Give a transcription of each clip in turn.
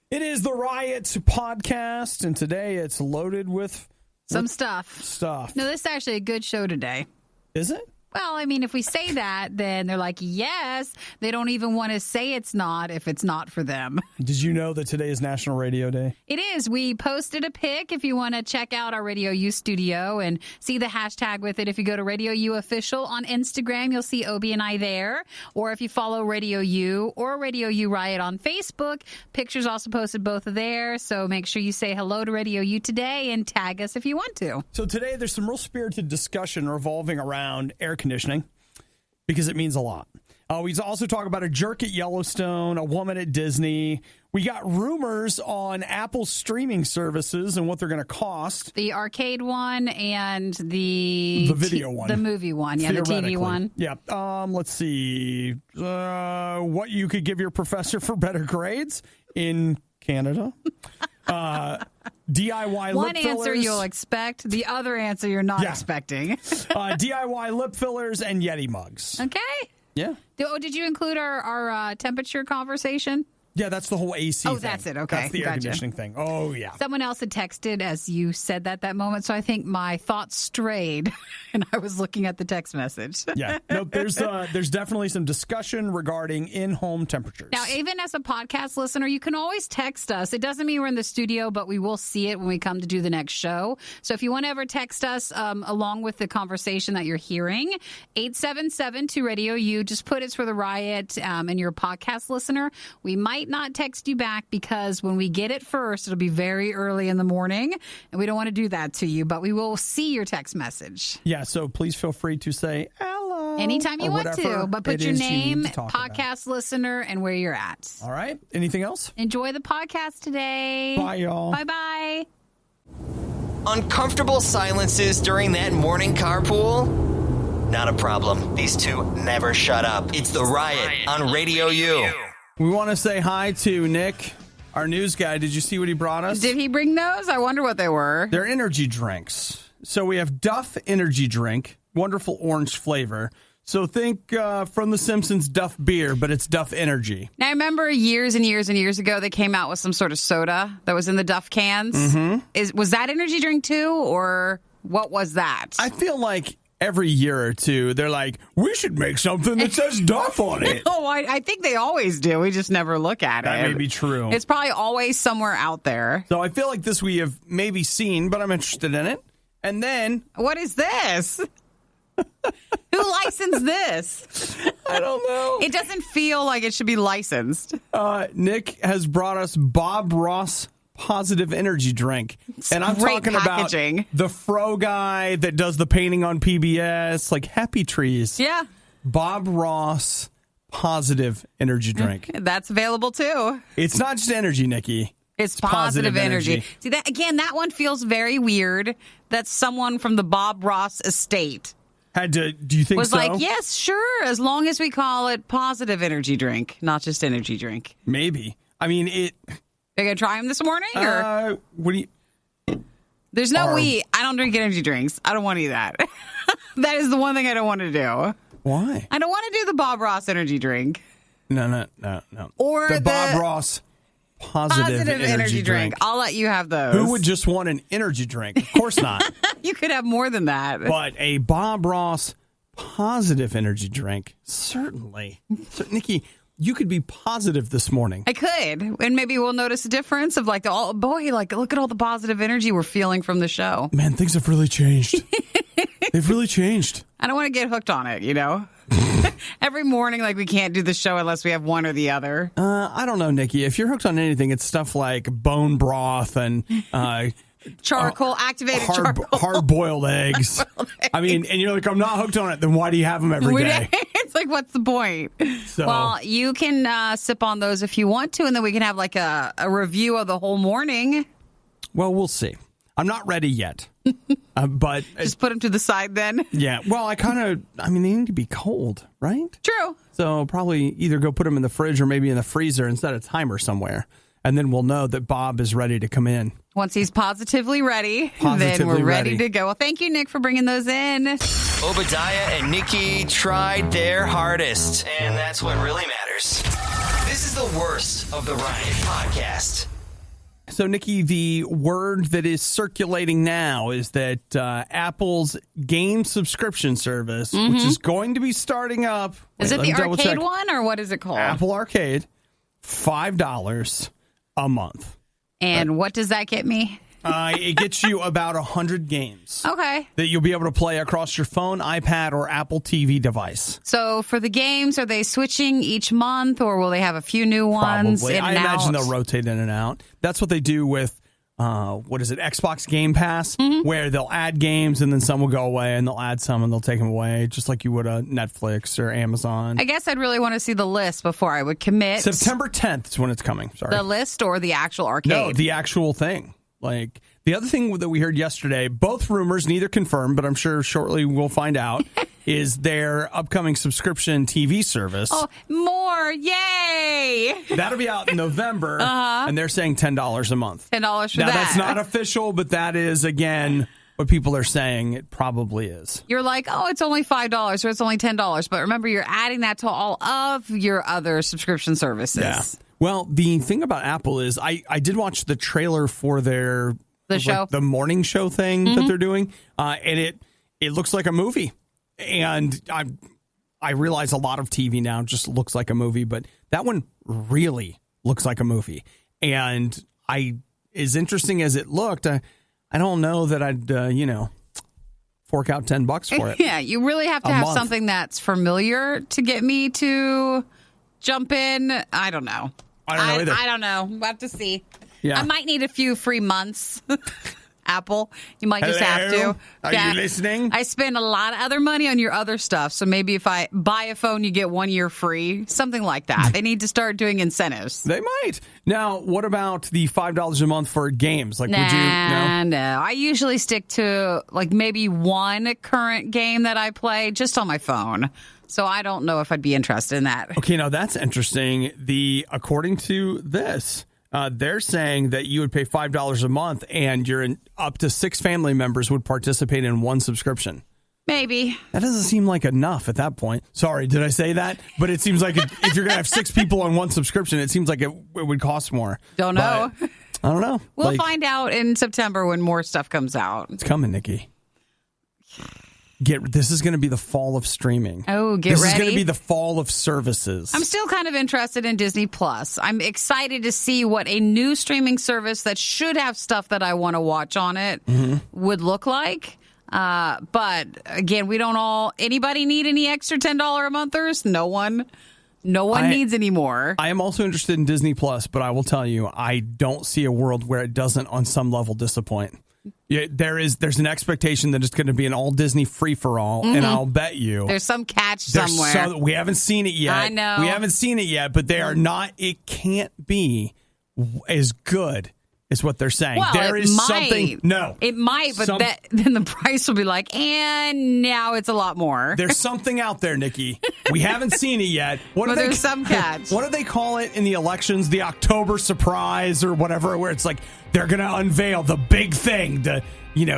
It is the RIOT podcast, and today it's loaded with some stuff. No, this is actually a good show today. Is it? Well, I mean, if we say that, then they're like, yes. They don't even want to say it's not if it's not for them. Did you know that today is National Radio Day? It is. We posted a pic if you want to check out our RadioU studio and see the hashtag with it. If you go to RadioU Official on Instagram, you'll see Obi and I there. Or if you follow RadioU or RadioU Riot on Facebook, pictures also posted both there. So make sure you say hello to RadioU today and tag us if you want to. So today there's some real spirited discussion revolving around air conditioning because it means a lot. We also talk about a jerk at Yellowstone, a woman at Disney. We got rumors on Apple's streaming services and what they're going to cost. The arcade one and the video one. The movie one. Yeah, the TV one. Yeah. Let's see. What you could give your professor for better grades in Canada. DIY one lip fillers. Answer you'll expect, the other answer you're not expecting. DIY lip fillers and YETI mugs. Okay. Yeah. Did you include our temperature conversation? Yeah, that's the whole AC thing. That's it. Okay. That's the air conditioning thing. Oh, yeah. Someone else had texted as you said that moment, so I think my thoughts strayed, and I was looking at the text message. Yeah. Nope, there's definitely some discussion regarding in-home temperatures. Now, even as a podcast listener, you can always text us. It doesn't mean we're in the studio, but we will see it when we come to do the next show. So if you want to ever text us along with the conversation that you're hearing, 877-2-RADIO-U. Just put it's for the Riot and you're a podcast listener. We might not text you back because when we get it first, it'll be very early in the morning, and we don't want to do that to you, but we will see your text message. Yeah, so please feel free to say hello anytime you want to, but put your name, podcast listener, and where you're at. All right. Anything else? Enjoy the podcast today. Bye, y'all. Bye-bye. Uncomfortable silences during that morning carpool? Not a problem. These two never shut up. It's the Riot on RadioU. We want to say hi to Nick, our news guy. Did you see what he brought us? Did he bring those? I wonder what they were. They're energy drinks. So we have Duff Energy Drink, wonderful orange flavor. So think from The Simpsons Duff Beer, but it's Duff Energy. Now, I remember years and years and years ago, they came out with some sort of soda that was in the Duff cans. Mm-hmm. Was that energy drink too, or what was that? I feel like every year or two, they're like, we should make something that says Duff on it. Oh, I think they always do. We just never look at it. That may be true. It's probably always somewhere out there. So I feel like this we have maybe seen, but I'm interested in it. And then... What is this? Who licensed this? I don't know. It doesn't feel like it should be licensed. Nick has brought us Bob Ross Positive Energy Drink. And I'm talking packaging. About the fro guy that does the painting on PBS, like Happy Trees. Yeah. Bob Ross Positive Energy Drink. That's available too. It's not just energy, Nikki. It's positive energy. See, that again, that one feels very weird. That's someone from the Bob Ross estate. Do you think was so? Like, yes, sure, as long as we call it positive energy drink, not just energy drink. Maybe. I mean, it... Are you going to try them this morning? Or? What do you... There's no wheat. I don't drink energy drinks. I don't want to do that. That is the one thing I don't want to do. Why? I don't want to do the Bob Ross energy drink. No. Or the Bob Ross positive energy drink. I'll let you have those. Who would just want an energy drink? Of course not. You could have more than that. But a Bob Ross positive energy drink, certainly. So, Nikki, you could be positive this morning. I could. And maybe we'll notice a difference of look at all the positive energy we're feeling from the show. Man, things have really changed. They've really changed. I don't want to get hooked on it, Every morning, we can't do the show unless we have one or the other. I don't know, Nikki. If you're hooked on anything, it's stuff like bone broth and... charcoal, activated charcoal. Hard-boiled eggs. I mean, and you're like, I'm not hooked on it. Then why do you have them every day? It's like, what's the point? So, well, you can sip on those if you want to, and then we can have a review of the whole morning. Well, we'll see. I'm not ready yet. But just put them to the side then. Yeah. Well, they need to be cold, right? True. So probably either go put them in the fridge or maybe in the freezer and set a timer somewhere. And then we'll know that Bob is ready to come in. Once he's positively ready, then we're ready to go. Well, thank you, Nick, for bringing those in. Obadiah and Nikki tried their hardest, and that's what really matters. This is the worst of the Riot podcast. So, Nikki, the word that is circulating now is that Apple's game subscription service, which is going to be starting up. Is it the arcade one, or what is it called? Apple Arcade, $5 a month. And what does that get me? It gets you about 100 games. Okay. That you'll be able to play across your phone, iPad, or Apple TV device. So for the games, are they switching each month, or will they have a few new ones? Probably. I imagine they'll rotate in and out. That's what they do with, Xbox Game Pass, where they'll add games and then some will go away and they'll add some and they'll take them away, just like you would a Netflix or Amazon. I guess I'd really want to see the list before I would commit. September 10th is when it's coming. Sorry. The list or the actual arcade? No, the actual thing. Like, the other thing that we heard yesterday, both rumors, neither confirmed, but I'm sure shortly we'll find out, is their upcoming subscription TV service. Oh, more. Yay. That'll be out in November, and they're saying $10 a month. $10 for now, that. That's not official, but that is, again, what people are saying it probably is. You're like, oh, it's only $5 or it's only $10. But remember, you're adding that to all of your other subscription services. Yeah. Well, the thing about Apple is I did watch the trailer for their show, the morning show thing that they're doing, and it looks like a movie. And I realize a lot of TV now just looks like a movie, but that one really looks like a movie. And as interesting as it looked, I don't know that I'd fork out $10 for it. Yeah, you really have to have something that's familiar to get me to jump in. I don't know. I don't know either. I don't know. We'll have to see. Yeah. I might need a few free months. Apple, you might just have to. Are you listening? I spend a lot of other money on your other stuff. So maybe if I buy a phone, you get 1 year free. Something like that. They need to start doing incentives. They might. Now, what about the $5 a month for games? Like, would you? No. I usually stick to like maybe one current game that I play just on my phone. So I don't know if I'd be interested in that. Okay, now that's interesting. According to this, they're saying that you would pay $5 a month and up to 6 family members would participate in one subscription. Maybe. That doesn't seem like enough at that point. Sorry, did I say that? But it seems like if you're going to have 6 people on one subscription, it sems like it would cost more. Don't know. But I don't know. We'll find out in September when more stuff comes out. It's coming, Nikki. This is going to be the fall of streaming. Oh, get ready. This is going to be the fall of services. I'm still kind of interested in Disney Plus. I'm excited to see what a new streaming service that should have stuff that I want to watch on it would look like. But again, we don't anybody need any extra $10 a monthers? No one needs any more. I am also interested in Disney Plus, but I will tell you, I don't see a world where it doesn't on some level disappoint. Yeah, there's an expectation that it's going to be an all Disney free-for-all, and I'll bet you there's some catch somewhere. We haven't seen it yet. I know. We haven't seen it yet, but they are not. It can't be as good as what they're saying. Well, there is might. something. No, it might, but then the price will be like, and now it's a lot more. There's something out there, Nikki. We haven't seen it yet. There's some catch. What do they call it in the elections? The October surprise or whatever, where it's like they're going to unveil the big thing to,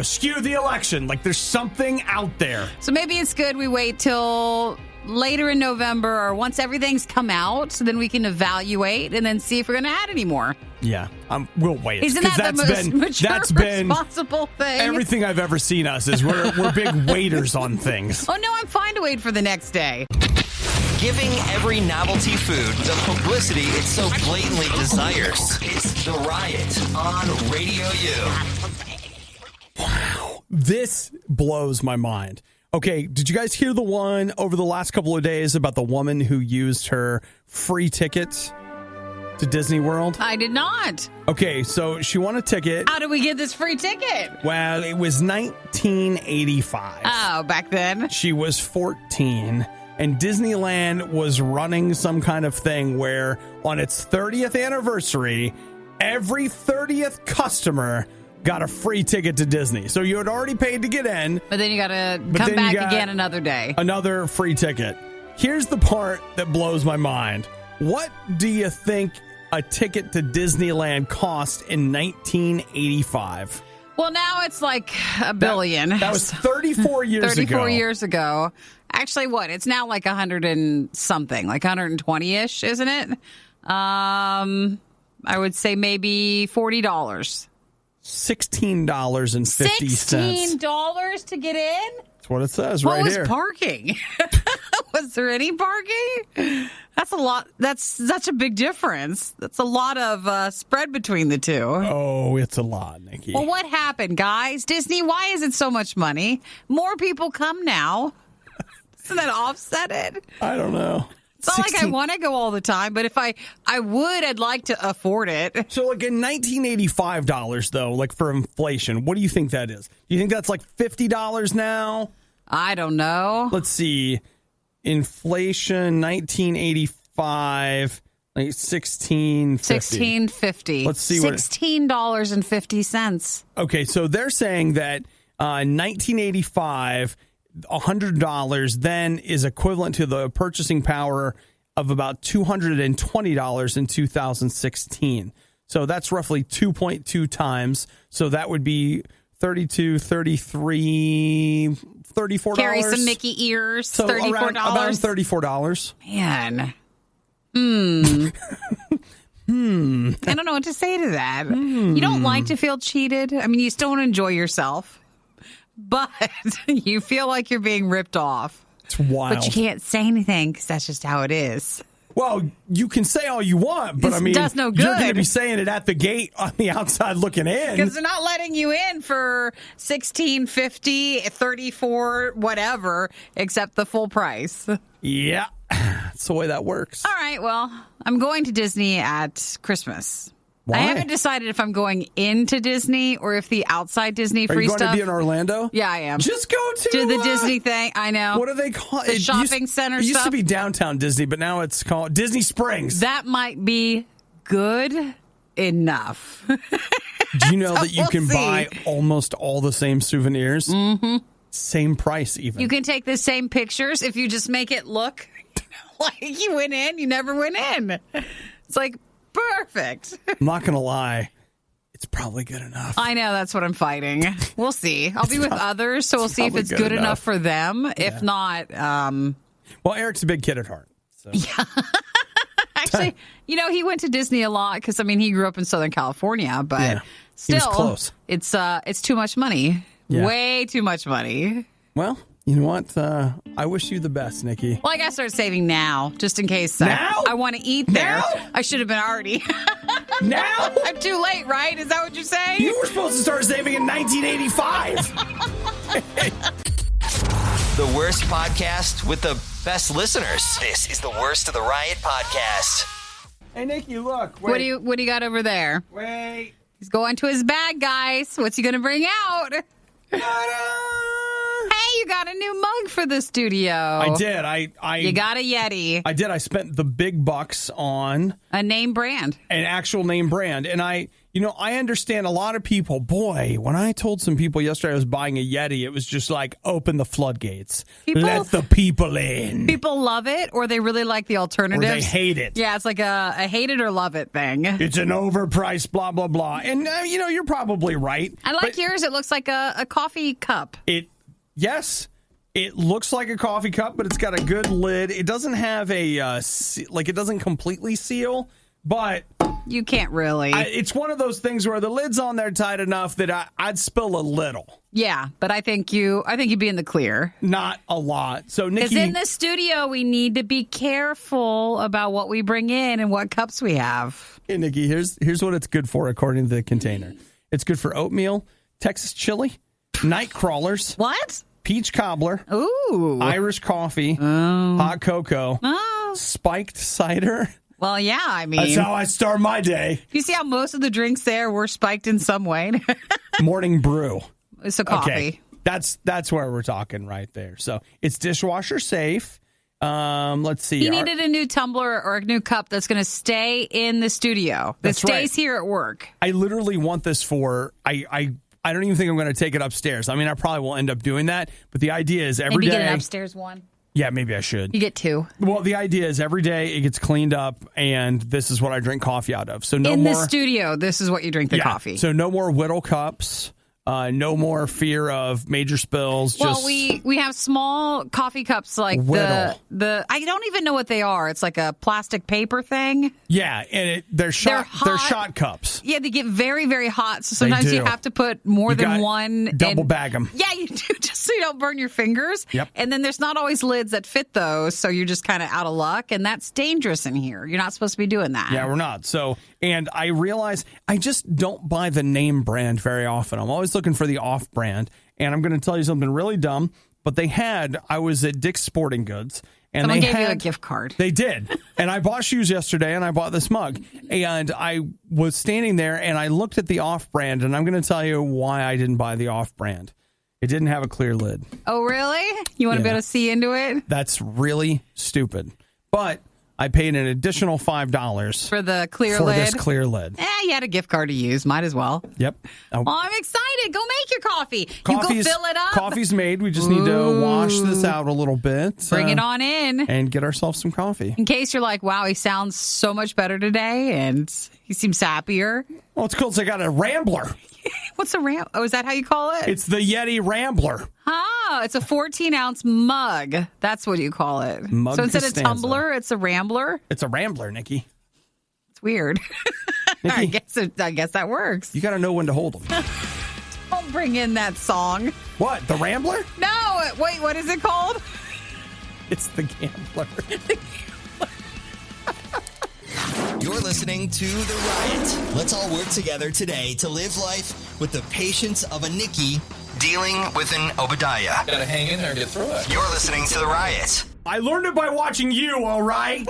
skew the election. Like there's something out there. So maybe it's good we wait till later in November or once everything's come out, so then we can evaluate and then see if we're going to add any more. Yeah, we'll wait. Isn't that the most mature, responsible thing? Everything I've ever seen us is we're big waiters on things. Oh, no, I'm fine to wait for the next day. Giving every novelty food the publicity it so blatantly desires. It's The Riot on Radio U. Wow. This blows my mind. Okay, did you guys hear the one over the last couple of days about the woman who used her free ticket to Disney World? I did not. Okay, so she won a ticket. How did we get this free ticket? Well, it was 1985. Oh, back then? She was 14. And Disneyland was running some kind of thing where on its 30th anniversary, every 30th customer got a free ticket to Disney. So you had already paid to get in. But then you got to come back again another day. Another free ticket. Here's the part that blows my mind. What do you think a ticket to Disneyland cost in 1985? Well, now it's like $1 billion. That was 34 years ago. 34 years ago. Actually, what? It's now like 100 and something, like 120-ish, isn't it? I I would say maybe $40. $16.50. $16 to get in? That's what it says What right was here. parking? Was there any parking? That's a lot. That's such a big difference. That's a lot of spread between the two. Oh, it's a lot, Nikki. Well, what happened, guys? Disney, why is it so much money? More people come now. Doesn't that offset it? I don't know. It's not like I want to go all the time, but if I would, I'd like to afford it. So, like, in $1985, though, like, for inflation, what do you think that is? Do you think that's like $50 now? I don't know. Let's see. Inflation, 1985, like $16.50. Let's see what $16.50. Okay, so they're saying that 1985, $100 then is equivalent to the purchasing power of about $220 in 2016. So that's roughly 2.2 times. So that would be $32, $33, $34. Carry some Mickey ears. So $34. around $34. Man. I don't know what to say to that. You don't like to feel cheated. I mean, you still want to enjoy yourself, but you feel like you're being ripped off. It's wild. But you can't say anything because that's just how it is. Well, you can say all you want, but This I mean, does no you're going to good. be saying it at the gate on the outside looking in. Because they're not letting you in for $16.50, $34, whatever, except the full price. Yeah, that's the way that works. All right, well, I'm going to Disney at Christmas. Why? I haven't decided if I'm going into Disney or if the outside Disney Are free you going stuff. to be in Orlando? Yeah, I am. Just go to Do the Disney thing. I know. What do they call it? The shopping center It used to stuff? be downtown Disney, but now it's called Disney Springs. That might be good enough. Do you know that you we'll can see. buy almost all the same souvenirs? Mm-hmm. Same price, even. You can take the same pictures if you just make it look like you went in. You never went in. It's like perfect. I'm not going to lie. It's probably good enough. I know, that's what I'm fighting. We'll see. I'll be with others, so we'll see if it's good enough for them. If not, Well, Eric's a big kid at heart. So. actually, he went to Disney a lot because, I mean, he grew up in Southern California, but Yeah. He was still, close. it's too much money. Yeah. Way too much money. Well, you know what? I wish you the best, Nikki. Well, I got to start saving now, just in case Now? I want to eat there. Now? I should have been already. Now? I'm too late, right? Is that what you're saying? You were supposed to start saving in 1985. The worst podcast with the best listeners. This is the Worst of the Riot podcast. Hey, Nikki, look. Wait, What do you got over there? Wait. He's going to his bag, guys. What's he going to bring out? Hey, you got a new mug for the studio. I did. You got a Yeti. I did. I spent the big bucks on A name brand. an actual name brand. And I understand a lot of people. Boy, when I told some people yesterday I was buying a Yeti, it was just like, open the floodgates. Let the people in. People love it, or they really like the Or alternatives. they hate it. Yeah, it's like a hate it or love it thing. It's an overpriced blah, blah, blah. And, you're probably right. I like yours. It looks like a coffee cup. Yes, it looks like a coffee cup, but it's got a good lid. It doesn't have it doesn't completely seal, but You can't really. it's one of those things where the lid's on there tight enough that I'd spill a little. Yeah, but I think you'd be in the clear. Not a lot. So, Because Nikki, in the studio, we need to be careful about what we bring in and what cups we have. hey, Nikki, here's what it's good for according to the container. It's good for oatmeal, Texas chili, night crawlers, What? peach cobbler, Ooh. Irish coffee, hot cocoa, Oh. spiked cider. Well, yeah, I mean. That's how I start my day. You see how most of the drinks there were spiked in some way? Morning brew. It's a coffee. Okay, that's where we're talking right there. So it's dishwasher safe. Let's see. He needed a new tumbler or a new cup that's going to stay in the studio. That That's stays right. here at work. I literally want this for. I don't even think I'm going to take it upstairs. I mean, I probably will end up doing that. But the idea is every day. Maybe get an upstairs one. Yeah, maybe I should. You get two. Well, the idea is every day it gets cleaned up, and this is what I drink coffee out of. So no in more the studio, this is what you drink the coffee. So no more Whittle cups. No more fear of major spills. Well, just we have small coffee cups like Whittle. the I don't even know what they are. It's like a plastic paper thing. Yeah, and they're shot cups. Yeah, they get very, very hot. So sometimes do. you have to put more than one. Double bag them. Yeah, you do, just so you don't burn your fingers. Yep. And then there's not always lids that fit those, so you're just kind of out of luck, and that's dangerous in here. You're not supposed to be doing that. Yeah, we're not. So, and I realize I just don't buy the name brand very often. I'm always looking for the off brand. And I'm going to tell you something really dumb, but I was at Dick's Sporting Goods. And Someone they gave had you a gift card. They did. And I bought shoes yesterday, and I bought this mug. And I was standing there, and I looked at the off brand, and I'm going to tell you why I didn't buy the off brand. It didn't have a clear lid. Oh, really? You want to be able to see into it? That's really stupid. But I paid an additional $5 for the clear for lid. this clear lid. You had a gift card to use. Might as well. Yep. Well, I'm excited. Go make your coffee. You go fill it up. Coffee's made. We just need to wash this out a little bit. Bring it on in. And get ourselves some coffee. In case you're like, wow, he sounds so much better today and he seems happier. Well, it's cool. So I got a Rambler. What's a Rambler? Oh, is that how you call it? It's the YETI Rambler. Oh, it's a 14-ounce mug. That's what you call it. Mug so instead Costanza. of tumbler, it's a Rambler? It's a Rambler, Nikki. It's weird. Nikki, I guess that works. You got to know when to hold them. Don't bring in that song. What? The Rambler? No. Wait, what is it called? It's the Gambler. You're listening to The Riot. Let's all work together today to live life with the patience of a Nikki dealing with an Obadiah. Gotta hang in there and get through it. You're listening to The Riot. I learned it by watching you, all right?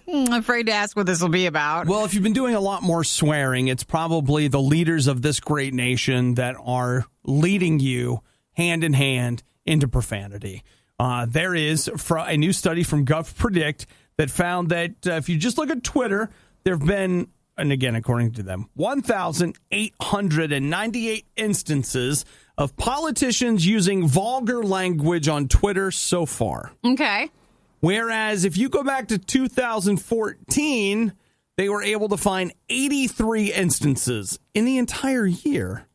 I'm afraid to ask what this will be about. Well, if you've been doing a lot more swearing, it's probably the leaders of this great nation that are leading you hand in hand into profanity. There is a new study from GovPredict that found that if you just look at Twitter, there have been, and again, according to them, 1,898 instances of politicians using vulgar language on Twitter so far. Okay. Whereas if you go back to 2014, they were able to find 83 instances in the entire year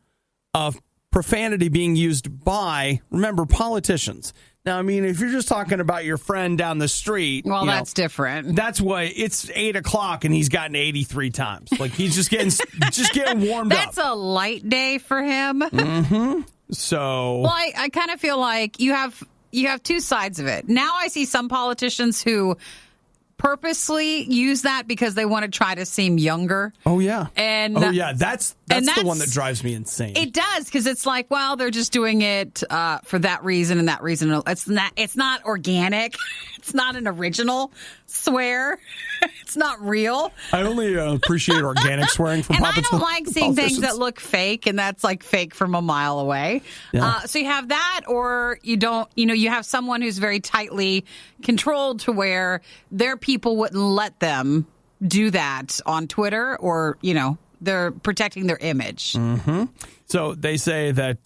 of profanity being used by, remember, politicians. Now, I mean, if you're just talking about your friend down the street, well, that's different. That's why it's 8:00 and he's gotten 83 times. Like he's just getting warmed up. That's a light day for him. Mm-hmm. So, well, I kind of feel like you have two sides of it. Now I see some politicians who purposely use that because they want to try to seem younger. Oh yeah, and that's the one that drives me insane. It does, because it's like, well, they're just doing it for that reason and that reason. It's not organic. It's not an original swear. It's not real. I only appreciate organic swearing from politicians. And I don't like seeing things that look fake, and that's like fake from a mile away. Yeah. So you have that, or you don't. You have someone who's very tightly controlled to where their people wouldn't let them do that on Twitter, or they're protecting their image. Mm-hmm. So they say that,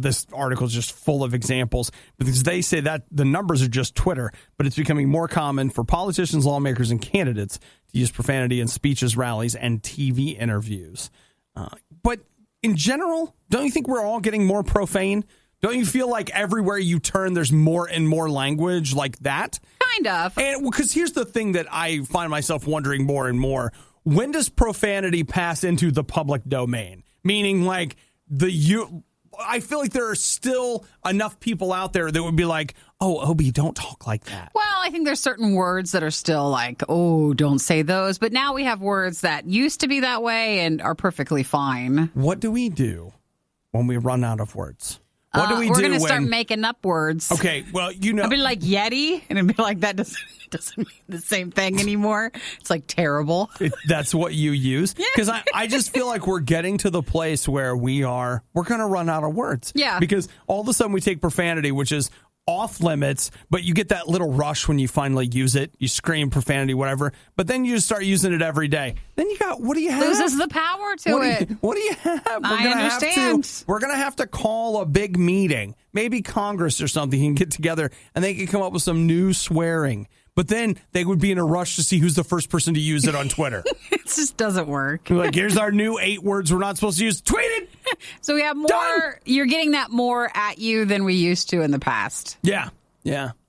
this article is just full of examples, because they say that the numbers are just Twitter, but it's becoming more common for politicians, lawmakers, and candidates to use profanity in speeches, rallies, and TV interviews. But in general, don't you think we're all getting more profane? Don't you feel like everywhere you turn, there's more and more language like that? Kind of. And because here's the thing that I find myself wondering more and more. When does profanity pass into the public domain? Meaning, like, I feel like there are still enough people out there that would be like, oh, Obi, don't talk like that. Well, I think there's certain words that are still like, oh, don't say those. But now we have words that used to be that way and are perfectly fine. What do we do when we run out of words? What do we do? We're going to start making up words. Okay, well, I'll be like YETI, and it'd be like, that doesn't mean the same thing anymore. It's like terrible. That's what you use? Because I just feel like we're getting to the place where we're going to run out of words. Yeah. Because all of a sudden we take profanity, which is off limits, but you get that little rush when you finally use it. You scream profanity, whatever, but then you just start using it every day. Then what do you have? Loses the power to it. What do you have? I understand. We're going to have to call a big meeting. Maybe Congress or something can get together and they can come up with some new swearing. But then they would be in a rush to see who's the first person to use it on Twitter. It just doesn't work. Like, here's our new 8 words we're not supposed to use. Tweet it! So we have more. Done. You're getting that more at you than we used to in the past. Yeah.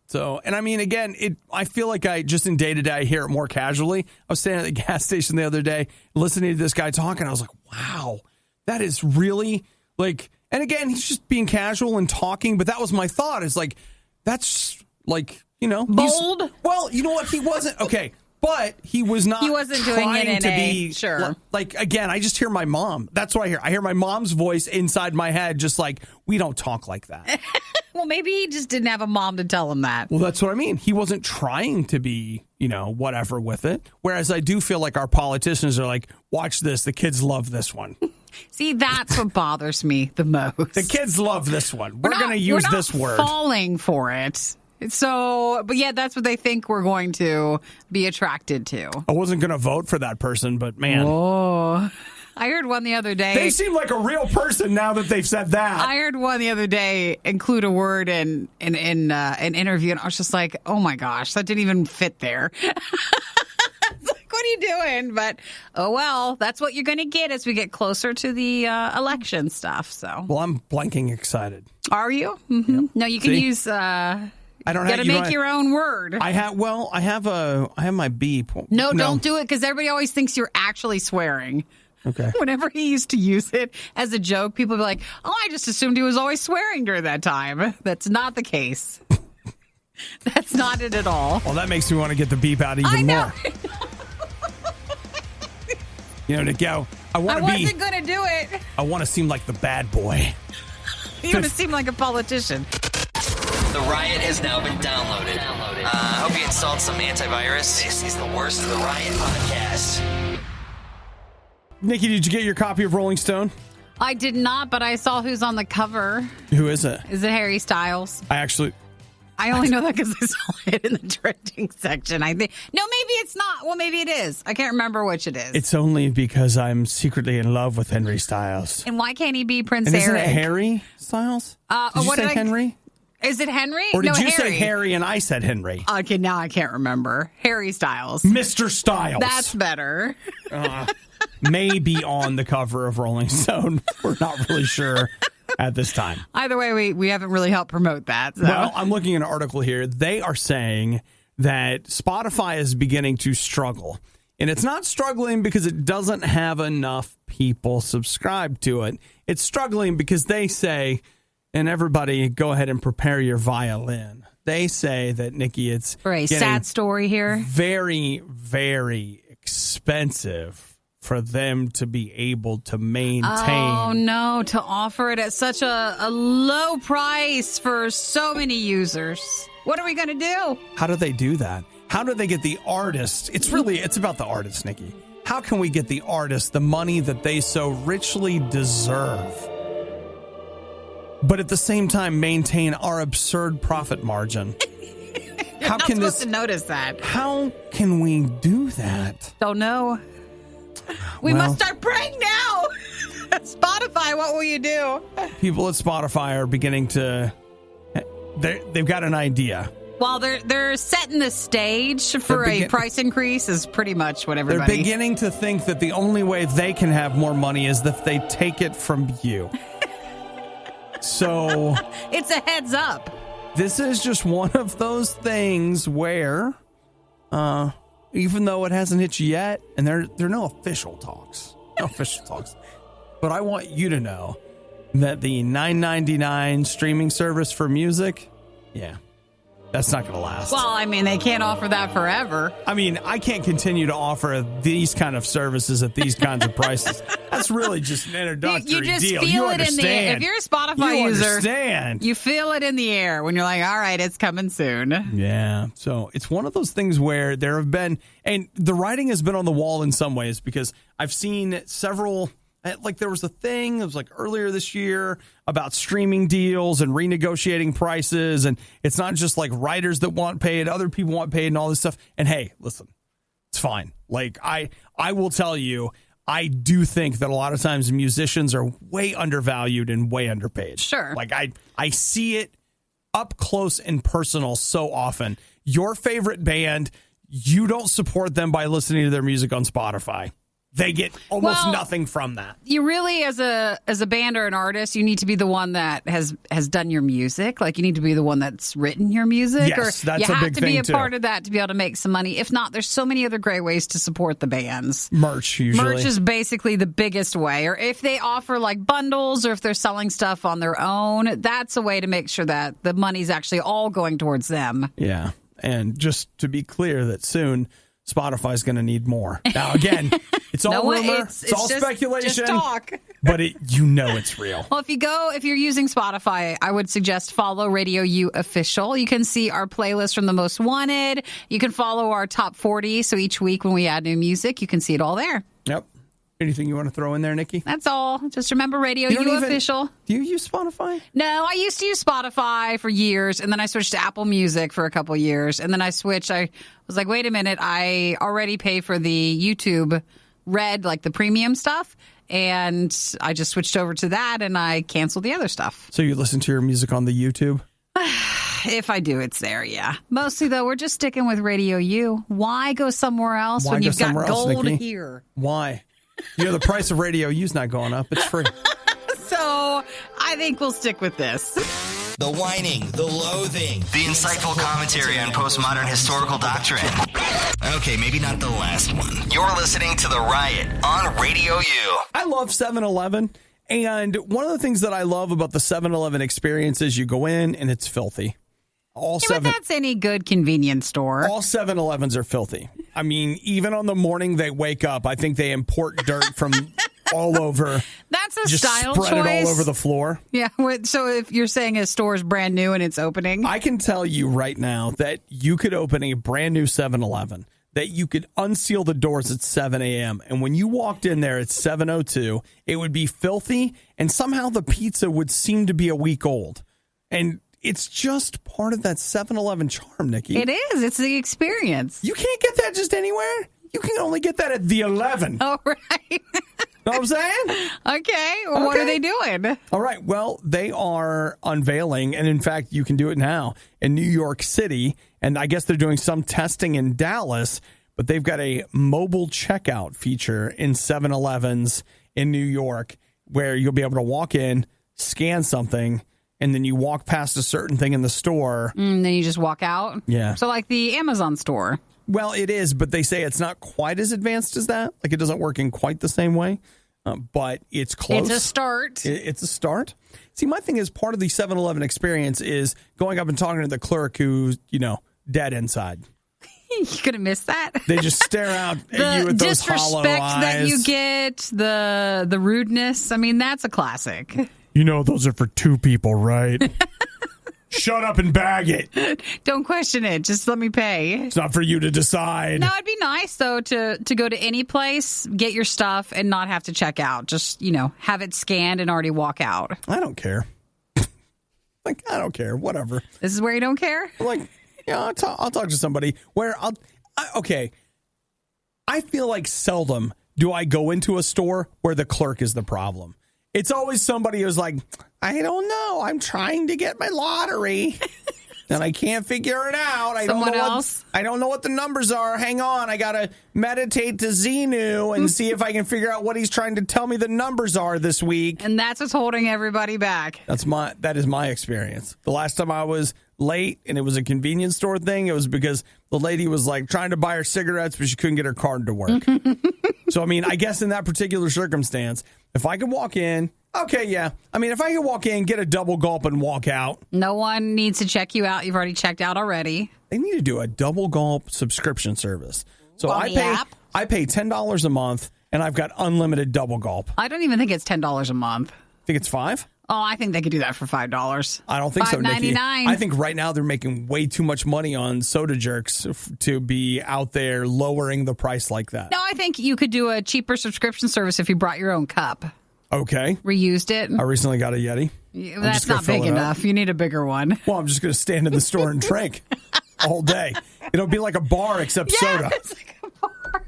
So, and I mean, again, I feel like I just in day to day, I hear it more casually. I was standing at the gas station the other day, listening to this guy talking. I was like, wow, that is really like, and again, he's just being casual and talking. But that was my thought is like, that's like, bold. Well, you know what? He wasn't. Okay. But he was not. He wasn't doing it in to be sure. Like again, I just hear my mom. That's what I hear. I hear my mom's voice inside my head, just like we don't talk like that. Well, maybe he just didn't have a mom to tell him that. Well, that's what I mean. He wasn't trying to be, whatever with it. Whereas I do feel like our politicians are like, watch this. The kids love this one. See, that's what bothers me the most. The kids love this one. We're going to use this word. Falling for it. So, but yeah, that's what they think we're going to be attracted to. I wasn't going to vote for that person, but man. Oh, I heard one the other day. They seem like a real person now that they've said that. I heard one the other day include a word in an interview, and I was just like, oh my gosh, that didn't even fit there. It's like, what are you doing? But, oh well, that's what you're going to get as we get closer to the election stuff. So, well, I'm blanking excited. Are you? Mm-hmm. Yep. No, you can use... I don't have to make your own word. I have my beep. No, don't do it because everybody always thinks you're actually swearing. Okay. Whenever he used to use it as a joke, people would be like, "Oh, I just assumed he was always swearing during that time." That's not the case. That's not it at all. Well, that makes me want to get the beep out even more. Nick, I wasn't going to do it. I want to seem like the bad boy. You want to seem like a politician. The Riot has now been downloaded. I hope you installed some antivirus. This is the worst of the Riot podcast. Nikki, did you get your copy of Rolling Stone? I did not, but I saw who's on the cover. Who is it? Is it Harry Styles? I only know that because I saw it in the trending section. I think no, maybe it's not. Well, maybe it is. I can't remember which it is. It's only because I'm secretly in love with Henry Styles. And why can't he be Prince and Eric? Isn't it Harry Styles? Did you say Henry? Is it Henry? Or did you Harry. say Harry and I said Henry? Okay, now I can't remember. Harry Styles. Mr. Styles. That's better. Maybe on the cover of Rolling Stone. We're not really sure at this time. Either way, we haven't really helped promote that. So. Well, I'm looking at an article here. They are saying that Spotify is beginning to struggle. And it's not struggling because it doesn't have enough people subscribed to it. It's struggling because they say... And everybody, go ahead and prepare your violin. They say that, Nikki, it's for a sad story here. Very, very expensive for them to be able to maintain. Oh, no, to offer it at such a low price for so many users. What are we going to do? How do they do that? How do they get the artist? It's about the artist, Nikki. How can we get the artist the money that they so richly deserve? But at the same time, maintain our absurd profit margin. You're not supposed to notice that. How can we do that? Don't know. We must start praying now. Spotify, what will you do? People at Spotify are beginning to... They've got an idea. Well, they're setting the stage for a price increase is pretty much what everybody... They're beginning to think that the only way they can have more money is if they take it from you. So it's a heads up. This is just one of those things where, even though it hasn't hit you yet, and there are no official talks, but I want you to know that the $9.99 streaming service for music, that's not going to last. Well, I mean, they can't offer that forever. I mean, I can't continue to offer these kind of services at these kinds of prices. That's really just an introductory deal. You just feel it in the air. If you're a Spotify user, you feel it in the air when you're like, all right, it's coming soon. Yeah. So it's one of those things where there have been, and the writing has been on the wall in some ways because I've seen several... Like there was a thing, it was like earlier this year about streaming deals and renegotiating prices. And it's not just like writers that want paid, other people want paid and all this stuff. And hey, listen, it's fine. Like I will tell you, I do think that a lot of times musicians are way undervalued and way underpaid. Sure. Like I see it up close and personal so often. Your favorite band, you don't support them by listening to their music on Spotify. they get almost nothing from that. You really, as a band or an artist, you need to be the one that has done your music. Like, you need to be the one that's written your music. Yes, or that's a big you have to be a thing, part too. of that to be able to make some money. If not, there's so many other great ways to support the bands. Merch, usually. Merch is basically the biggest way. Or if they offer like bundles, or if they're selling stuff on their own, that's a way to make sure that the money's actually all going towards them. Yeah. And just to be clear that soon Spotify's going to need more. Now, again, it's all rumor. It's all just, speculation. Just talk. But it's real. Well, if you're using Spotify, I would suggest follow RadioU Official. You can see our playlist from the most wanted. You can follow our top 40. So each week when we add new music, you can see it all there. Yep. Anything you want to throw in there, Nikki? That's all. Just remember RadioU Official. Do you use Spotify? No, I used to use Spotify for years, and then I switched to Apple Music for a couple years, and then I was like, wait a minute, I already pay for the YouTube Red, like the premium stuff, and I just switched over to that, and I canceled the other stuff. So you listen to your music on the YouTube? If I do, it's there, yeah. Mostly, though, we're just sticking with RadioU. Why go somewhere else when you've got gold here? Why? The price of RadioU's not going up. It's free. So I think we'll stick with this. The whining, the loathing, the insightful commentary on postmodern historical doctrine. Okay, maybe not the last one. You're listening to The Riot on Radio U. I love 7-Eleven, and one of the things that I love about the 7-Eleven experience is you go in and it's filthy. But that's any good convenience store. All 7-Elevens are filthy. I mean, even on the morning they wake up, I think they import dirt from all over. That's a just style spread choice. it all over the floor. Yeah. So if you're saying a store is brand new and it's opening, I can tell you right now that you could open a brand new 7-Eleven, that you could unseal the doors at 7 a.m. And when you walked in there at 7:02, it would be filthy, and somehow the pizza would seem to be a week old. And it's just part of that 7-Eleven charm, Nikki. It is. It's the experience. You can't get that just anywhere. You can only get that at the 11. Oh, right. Know what I'm saying? Okay. Well, what are they doing? All right. Well, they are unveiling, and in fact, you can do it now in New York City. And I guess they're doing some testing in Dallas, but they've got a mobile checkout feature in 7-Elevens in New York where you'll be able to walk in, scan something, and then you walk past a certain thing in the store. Then you just walk out? Yeah. So like the Amazon store. Well, it is, but they say it's not quite as advanced as that. Like, it doesn't work in quite the same way, but it's close. It's a start. It's a start. See, my thing is part of the 7-Eleven experience is going up and talking to the clerk who's, dead inside. You're going to miss that. They just stare out at you with those hollow eyes. The disrespect that you get, the rudeness. I mean, that's a classic. Those are for two people, right? Shut up and bag it. Don't question it. Just let me pay. It's not for you to decide. No, it'd be nice, though, to go to any place, get your stuff, and not have to check out. Just, have it scanned and already walk out. I don't care. I don't care. Whatever. This is where you don't care? I'll talk to somebody where okay. I feel like seldom do I go into a store where the clerk is the problem. It's always somebody who's like, I don't know. I'm trying to get my lottery. And I can't figure it out. I don't know what the numbers are. Hang on. I got to meditate to Xenu and see if I can figure out what he's trying to tell me the numbers are this week. And that's what's holding everybody back. That is my experience. The last time I was late and it was a convenience store thing, it was because the lady was like trying to buy her cigarettes, but she couldn't get her card to work. So, I guess in that particular circumstance, if I could walk in, okay, yeah. If I could walk in, get a double gulp and walk out. No one needs to check you out. You've already checked out already. They need to do a double gulp subscription service. So I pay $10 a month and I've got unlimited double gulp. I don't even think it's $10 a month. Think it's $5? Oh, I think they could do that for $5. I don't think so, Nikki. $5.99. I think right now they're making way too much money on soda jerks to be out there lowering the price like that. No, I think you could do a cheaper subscription service if you brought your own cup. Okay. Reused it. I recently got a Yeti. That's not big enough. You need a bigger one. Well, I'm just going to stand in the store and drink all day. It'll be like a bar except soda. It's like a bar.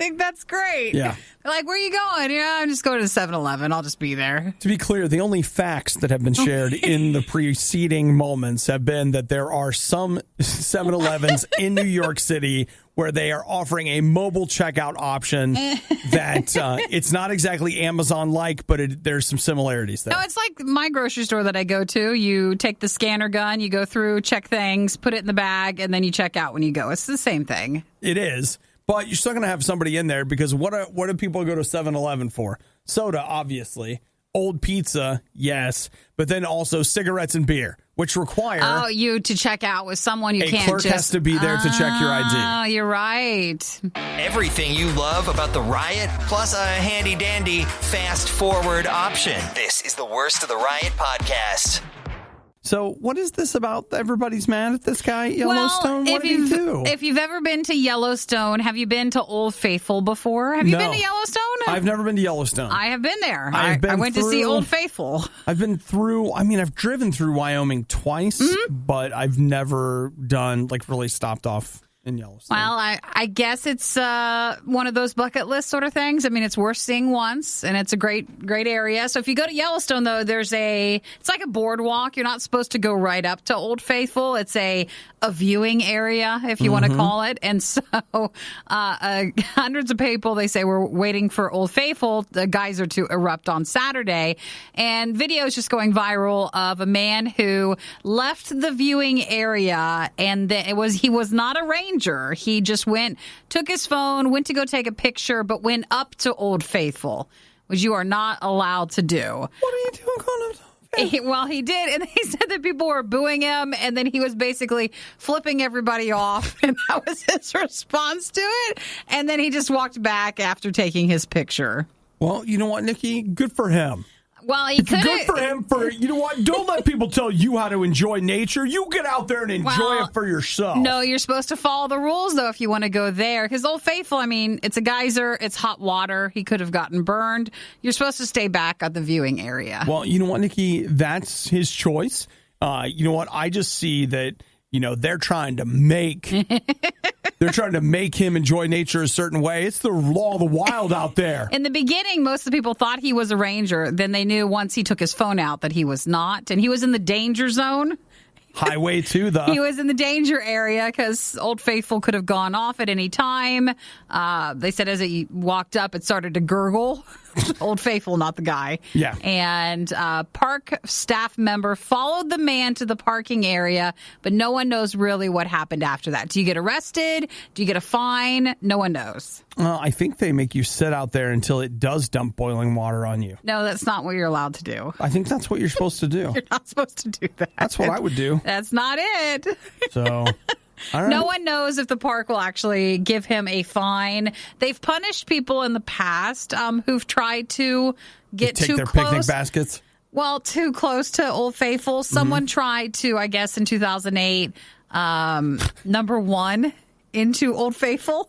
think that's great. Yeah. They're like, where are you going? Yeah, I'm just going to the 7-Eleven. I'll just be there. To be clear, the only facts that have been shared in the preceding moments have been that there are some 7-Elevens in New York City where they are offering a mobile checkout option that it's not exactly Amazon-like, but there's some similarities there. No, it's like my grocery store that I go to. You take the scanner gun, you go through, check things, put it in the bag, and then you check out when you go. It's the same thing. It is, but you're still going to have somebody in there because what do people go to 7-Eleven for? Soda, obviously. Old pizza, yes, but then also cigarettes and beer, which require you to check out with someone. You can't clerk has to be there to check your ID. Oh, you're right. Everything you love about the Riot, plus a handy-dandy fast-forward option. This is the Worst of the Riot podcast. So what is this about? Everybody's mad at this guy at Yellowstone? Well, what did he do? If you've ever been to Yellowstone, have you been to Old Faithful before? Have you been to Yellowstone? I've never been to Yellowstone. I have been there. I went to see Old Faithful. I've been through, I've driven through Wyoming twice, but I've never really stopped off in Yellowstone. Well, I guess it's one of those bucket list sort of things. I mean, it's worth seeing once, and it's a great area. So if you go to Yellowstone, though, it's like a boardwalk. You're not supposed to go right up to Old Faithful. It's a viewing area, if you want to call it. And so hundreds of people, they say, were waiting for Old Faithful, the geyser, to erupt on Saturday. And video is just going viral of a man who left the viewing area, and he was not a ranger. He just took his phone, went to go take a picture, but went up to Old Faithful, which you are not allowed to do. What are you doing going up to? Well, he did, and he said that people were booing him, and then he was basically flipping everybody off, and that was his response to it. And then he just walked back after taking his picture. Well, you know what, Nikki? Good for him. Well, he could. Good for him. You know what? Don't let people tell you how to enjoy nature. You get out there and enjoy it for yourself. No, you're supposed to follow the rules, though, if you want to go there. Because Old Faithful, it's a geyser. It's hot water. He could have gotten burned. You're supposed to stay back at the viewing area. Well, you know what, Nikki? That's his choice. You know what? I just see that, they're trying to make... They're trying to make him enjoy nature a certain way. It's the law of the wild out there. In the beginning, most of the people thought he was a ranger. Then they knew once he took his phone out that he was not. And he was in the danger zone. Highway to the... He was in the danger area because Old Faithful could have gone off at any time. They said as he walked up, it started to gurgle. Old Faithful, not the guy. Yeah. And park staff member followed the man to the parking area, but no one knows really what happened after that. Do you get arrested? Do you get a fine? No one knows. I think they make you sit out there until it does dump boiling water on you. No, that's not what you're allowed to do. I think that's what you're supposed to do. You're not supposed to do that. That's what I would do. That's not it. So... All right. No one knows if the park will actually give him a fine. They've punished people in the past who've tried to get take too their close. Picnic baskets? Well, too close to Old Faithful. Someone tried to, I guess, in 2008, number one into Old Faithful.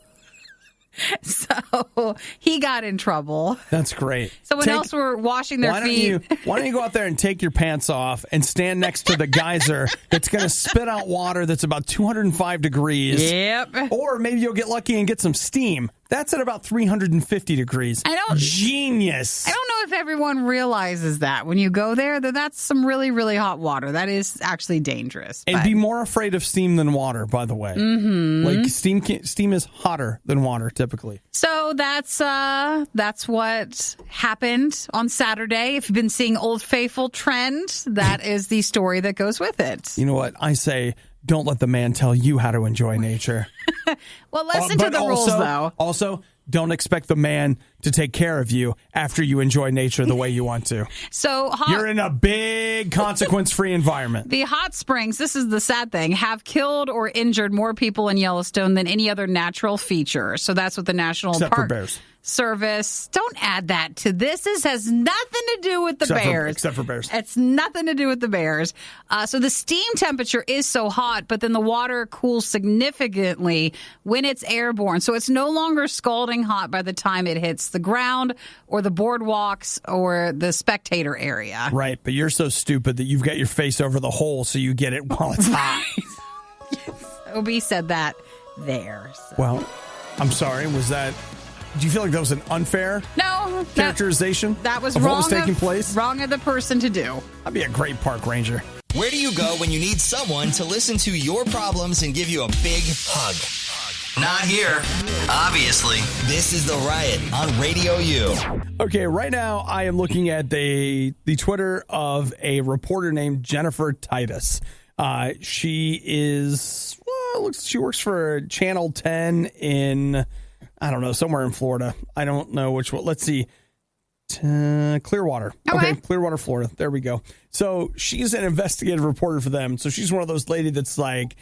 So he got in trouble. That's great. Someone else were washing their feet. Why don't you go out there and take your pants off and stand next to the geyser that's going to spit out water that's about 205 degrees. Yep. Or maybe you'll get lucky and get some steam. That's at about 350 degrees. Genius. I don't know if everyone realizes that when you go there, that's some really, really hot water. That is actually dangerous. And be more afraid of steam than water, by the way. Mm-hmm. Like steam is hotter than water typically. So that's what happened on Saturday. If you've been seeing Old Faithful trend, that is the story that goes with it. You know what I say? Don't let the man tell you how to enjoy nature. Well, listen to the rules, though. Also, don't expect the man to take care of you after you enjoy nature the way you want to. You're in a big consequence-free environment. The hot springs, this is the sad thing, have killed or injured more people in Yellowstone than any other natural feature. So that's what the National Park Service. Don't add that to this. This has nothing to do with the bears. Except for bears. It's nothing to do with the bears. So the steam temperature is so hot, but then the water cools significantly when it's airborne. So it's no longer scalding hot by the time it hits the ground or the boardwalks or the spectator area. Right, but you're so stupid that you've got your face over the hole so you get it while it's hot. Yes. Obi said that there. So. Well, I'm sorry. Was that Do you feel like that was an unfair characterization? That was of wrong. What was taking place? Wrong of the person to do. I'd be a great park ranger. Where do you go when you need someone to listen to your problems and give you a big hug? Not here. Obviously, this is The Riot on Radio U. Okay, right now I am looking at the Twitter of a reporter named Jennifer Titus. She works for Channel 10 in, I don't know, somewhere in Florida. I don't know which one. Let's see. Clearwater. Okay, Clearwater, Florida. There we go. So she's an investigative reporter for them. So she's one of those ladies that's like,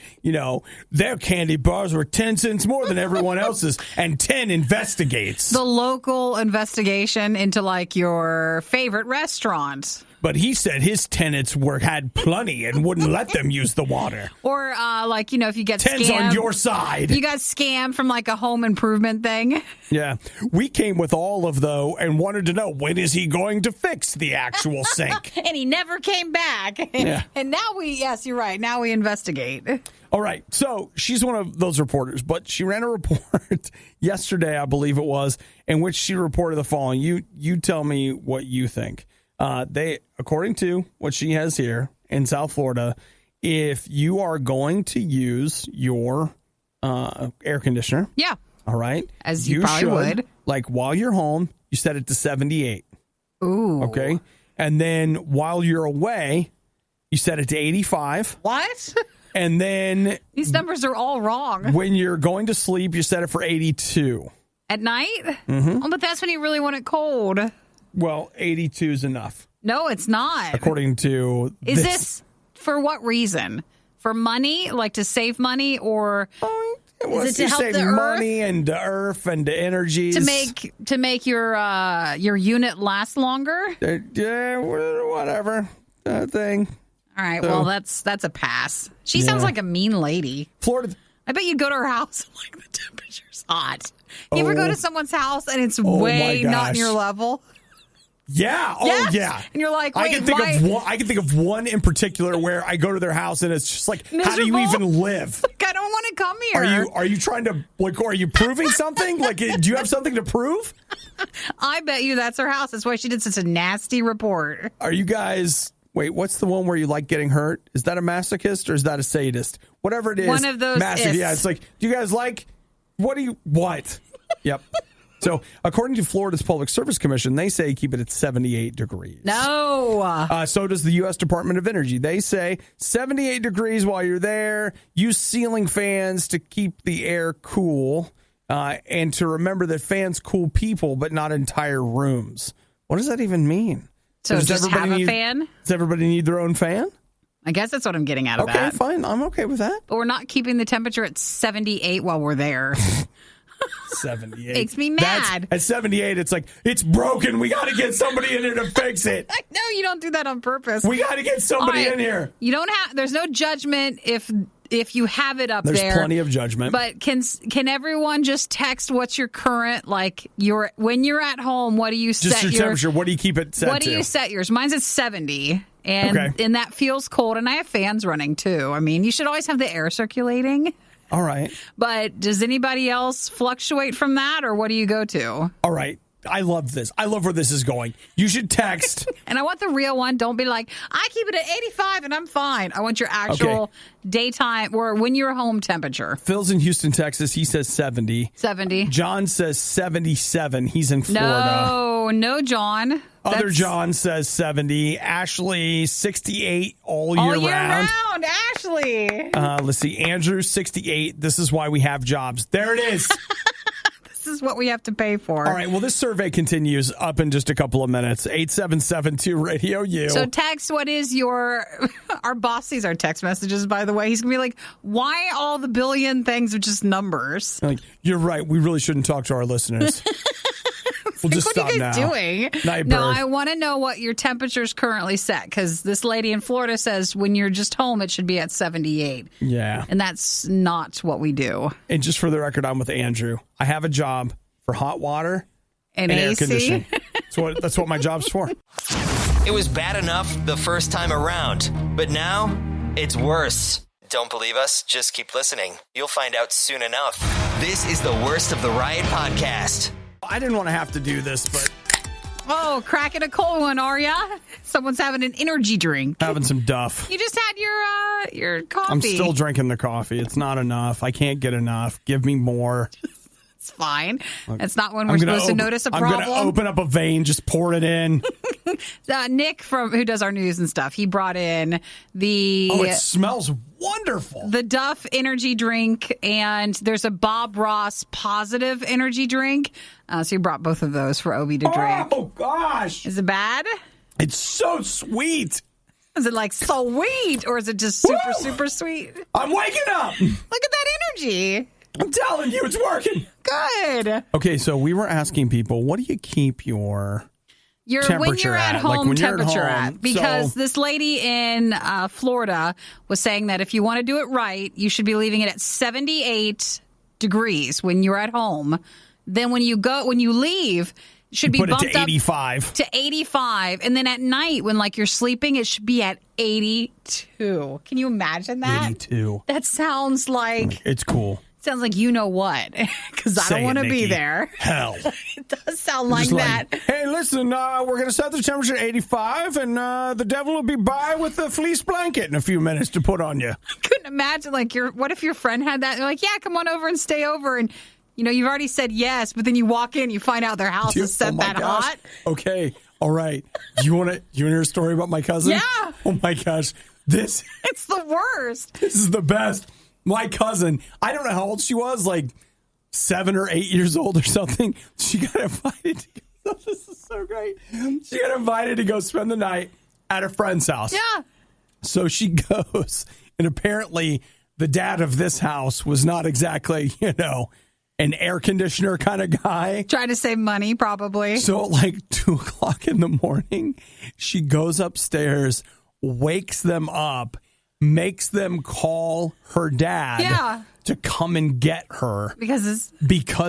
their candy bars were 10 cents more than everyone else's, and 10 investigates. The local investigation into like your favorite restaurant. But he said his tenants had plenty and wouldn't let them use the water. Or if you get 10's scammed. on your side. You got scammed from like a home improvement thing. Yeah. We came with Olive, though, and wanted to know, when is he going to fix the actual sink? And he never came back. Yeah. And now yes, you're right. Now we investigate. All right. So she's one of those reporters, but she ran a report yesterday, I believe it was, in which she reported the following. You tell me what you think. According to what she has here in South Florida, if you are going to use your air conditioner, yeah, all right, as you probably would, like while you're home, you set it to 78. Ooh, okay, and then while you're away, you set it to 85. What? And then these numbers are all wrong. When you're going to sleep, you set it for 82 at night. Mm-hmm. Oh, but that's when you really want it cold. Well, 82 is enough. No, it's not. According to Is this for what reason? For money, like to save money, or is it to help the money and the earth and the energies to make your unit last longer? Yeah, whatever thing. All right, well that's a pass. She sounds like a mean lady. Florida. I bet you'd go to her house and like the temperature's hot. You ever go to someone's house and it's way not in your level? Yeah. Oh, yes. yeah. And you're like, wait, I can think of one in particular where I go to their house and it's just like, miserable? How do you even live? Like, I don't want to come here. Are you trying to are you proving something? Like, do you have something to prove? I bet you that's her house. That's why she did such a nasty report. Are you guys? Wait, what's the one where you like getting hurt? Is that a masochist or is that a sadist? Whatever it is, one of those. Yeah, it's like, do you guys like? What? Yep. So, according to Florida's Public Service Commission, they say keep it at 78 degrees. No. So does the U.S. Department of Energy. They say 78 degrees while you're there. Use ceiling fans to keep the air cool. And to remember that fans cool people, but not entire rooms. What does that even mean? So just have a fan? Does everybody need their own fan? I guess that's what I'm getting out of that. Okay, fine. I'm okay with that. But we're not keeping the temperature at 78 while we're there. 78 makes me mad. At 78, it's like, it's broken. We got to get somebody in here to fix it. I know you don't do that on purpose. We got to get somebody in here. You don't have. There's no judgment if you have it up there. There's plenty of judgment. But can everyone just text what's your current when you're at home? What do you set just your temperature? What do you keep it set to? What do you set yours? Mine's at 70. And that feels cold, and I have fans running too. I mean, you should always have the air circulating. All right. But does anybody else fluctuate from that, or what do you go to? All right. I love this. I love where this is going. You should text. And I want the real one. Don't be like, I keep it at 85 and I'm fine. I want your actual daytime or when you're home temperature. Phil's in Houston, Texas. He says 70. 70. John says 77. He's in Florida. No, John. Other John says 70. Ashley, 68 all year round. Ashley. Let's see. Andrew, 68. This is why we have jobs. There it is. This is what we have to pay for. All right. Well, this survey continues up in just a couple of minutes. 877-2-RADIO-U. So text what is your... Our boss sees our text messages, by the way. He's going to be like, why all the billion things are just numbers? Like, you're right. We really shouldn't talk to our listeners. We'll just stop now. What are you guys doing? No, I want to know what your temperature is currently set, because this lady in Florida says when you're just home, it should be at 78. Yeah. And that's not what we do. And just for the record, I'm with Andrew. I have a job for hot water and air conditioning. That's what my job's for. It was bad enough the first time around, but now it's worse. Don't believe us? Just keep listening. You'll find out soon enough. This is the Worst of the Riot podcast. I didn't want to have to do this, but Oh, cracking a cold one, are ya? Someone's having an energy drink. having some duff. You just had your coffee. I'm still drinking the coffee. It's not enough. I can't get enough. Give me more. It's fine. It's not when we're supposed to notice a problem. I'm going to open up a vein, just pour it in. Nick, who does our news and stuff, he brought in the... Oh, it smells wonderful. The Duff energy drink, and there's a Bob Ross positive energy drink. So he brought both of those for Obi to drink. Oh, gosh. Is it bad? It's so sweet. Is it like sweet, or is it just super sweet? I'm waking up. Look at that energy. I'm telling you, it's working. Good. Okay, so we were asking people, what do you keep your when you're at home, like when temperature you're at home, at? Because this lady in Florida was saying that if you want to do it right, you should be leaving it at 78 degrees when you're at home. Then when you leave, it should be bumped it to 85. up to 85. And then at night, when like you're sleeping, it should be at 82. Can you imagine that? 82. That sounds like... It's cool. Sounds like you know what, because I don't want to be there. Hell. It does sound like that. Hey, listen, we're going to set the temperature at 85, and the devil will be by with a fleece blanket in a few minutes to put on you. I couldn't imagine, what if your friend had that? And they're like, yeah, come on over and stay over. And, you've already said yes, but then you walk in, you find out their house is set that hot. Okay, all right. You want to hear a story about my cousin? Yeah. Oh, my gosh. It's the worst. This is the best. My cousin, I don't know how old she was, like 7 or 8 years old or something. She got invited to go. This is so great. She got invited to go spend the night at a friend's house. Yeah. So she goes, and apparently the dad of this house was not exactly, an air conditioner kind of guy. Trying to save money, probably. So at like 2 o'clock in the morning, she goes upstairs, wakes them up, makes them call her dad to come and get her because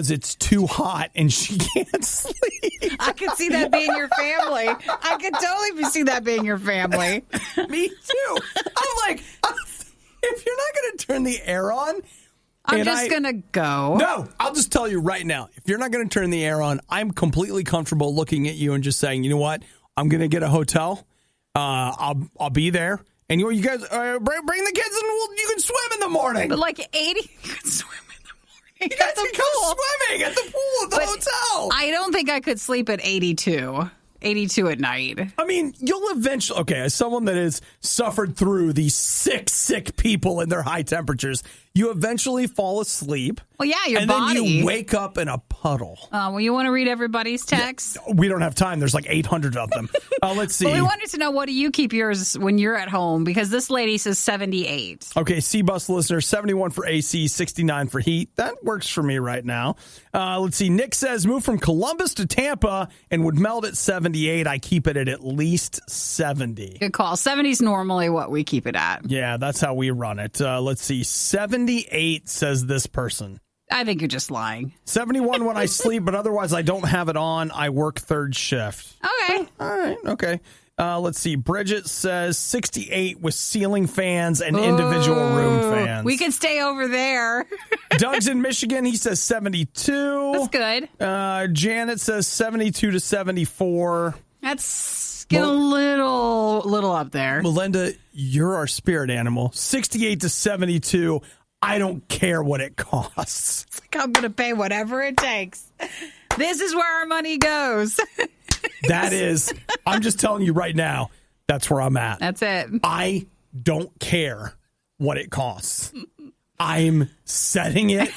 it's too hot and she can't sleep. I could see that being your family. I could totally see that being your family. Me too. I'm like, if you're not going to turn the air on, I'm just going to go. No, I'll just tell you right now. If you're not going to turn the air on, I'm completely comfortable looking at you and just saying, you know what? I'm going to get a hotel. I'll be there. And you guys bring the kids and you can swim in the morning. But like 80, you can swim in the morning. You guys can come swimming at the pool at the hotel. I don't think I could sleep at 82 at night. I mean, you'll eventually, as someone that has suffered through these sick people in their high temperatures, you eventually fall asleep. Well, yeah, your and body. And then you wake up in a puddle. You want to read everybody's texts? Yeah, we don't have time. There's like 800 of them. Let's see. Well, we wanted to know, what do you keep yours when you're at home? Because this lady says 78. Okay, C-Bus listener, 71 for AC, 69 for heat. That works for me right now. Let's see. Nick says, move from Columbus to Tampa and would melt at 78. I keep it at least 70. Good call. 70 is normally what we keep it at. Yeah, that's how we run it. Let's see. 78 says this person. I think you're just lying. 71 when I sleep, but otherwise I don't have it on. I work third shift. Okay. All right. Okay. Let's see. Bridget says 68 with ceiling fans and individual room fans. We could stay over there. Doug's in Michigan. He says 72. That's good. Janet says 72 to 74. That's getting a little up there. Melinda, you're our spirit animal. 68 to 72. I don't care what it costs. It's like I'm going to pay whatever it takes. This is where our money goes. That is, I'm just telling you right now, that's where I'm at. That's it. I don't care what it costs. I'm setting it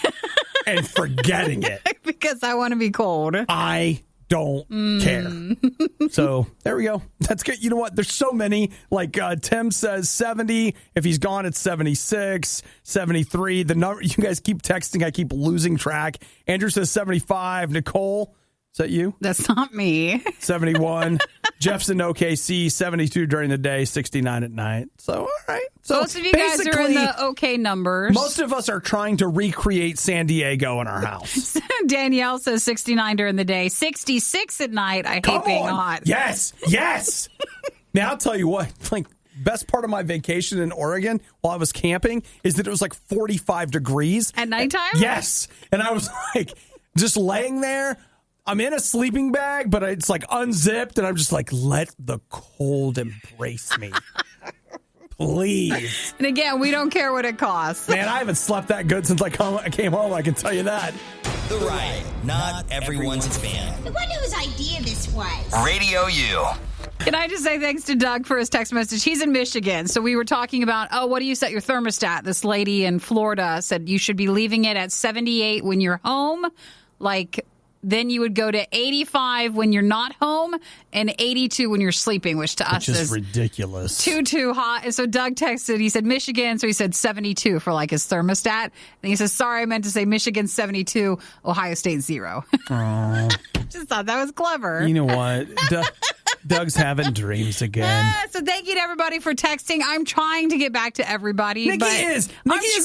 and forgetting it. Because I want to be cold. I don't care. So there we go. That's good. You know what? There's so many. Like Tim says 70. If he's gone, it's 76, 73. The number you guys keep texting, I keep losing track. Andrew says 75. Nicole, is that you? That's not me. 71. Jeff's in OKC, 72 during the day, 69 at night. So, all right. So most of you guys are in the okay numbers. Most of us are trying to recreate San Diego in our house. Danielle says 69 during the day, 66 at night. I hate being hot. Yes. Now, I'll tell you what, best part of my vacation in Oregon while I was camping is that it was like 45 degrees. At nighttime? Yes. And I was just laying there. I'm in a sleeping bag, but it's like unzipped, and I'm just like, let the cold embrace me. Please. And again, we don't care what it costs. Man, I haven't slept that good since I came home, I can tell you that. The Riot, not everyone's fan. I wonder whose idea this was. Radio U. Can I just say thanks to Doug for his text message? He's in Michigan. So we were talking about, what do you set your thermostat? This lady in Florida said you should be leaving it at 78 when you're home. Then you would go to 85 when you're not home and 82 when you're sleeping, which to us is ridiculous. Too hot. And so Doug texted, he said Michigan, so he said 72 for his thermostat. And he says, sorry, I meant to say Michigan 72, Ohio State 0. Just thought that was clever. You know what? Doug's having dreams again. So thank you to everybody for texting. I'm trying to get back to everybody. Nikki is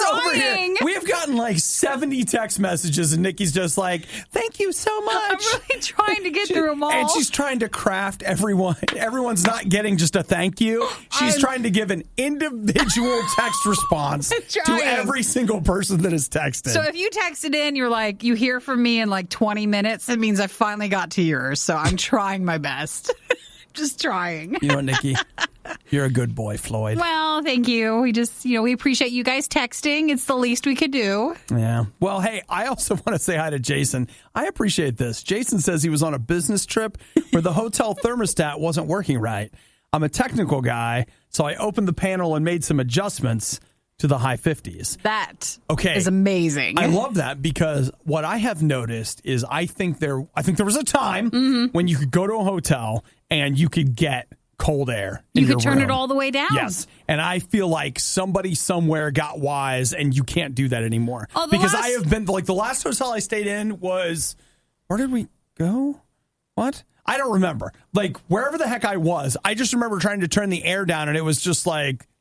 over here. We have gotten 70 text messages, and Nikki's just like, thank you so much. I'm really trying to get through them all. And she's trying to craft everyone. Everyone's not getting just a thank you. She's trying to give an individual text response to every single person that has texted. So if you texted in, you're like, you hear from me in 20 minutes, it means I finally got to yours. So I'm trying my best. Just trying. You know what, Nikki? You're a good boy, Floyd. Well, thank you. We just, we appreciate you guys texting. It's the least we could do. Yeah. Well, hey, I also want to say hi to Jason. I appreciate this. Jason says he was on a business trip where the hotel thermostat wasn't working right. I'm a technical guy, so I opened the panel and made some adjustments to the high 50s. That is amazing. I love that because what I have noticed is I think there was a time when you could go to a hotel and you could get cold air. You could turn it all the way down. Yes. And I feel like somebody somewhere got wise and you can't do that anymore. Because I have been, the last hotel I stayed in was, where did we go? What? I don't remember. Wherever the heck I was, I just remember trying to turn the air down and it was just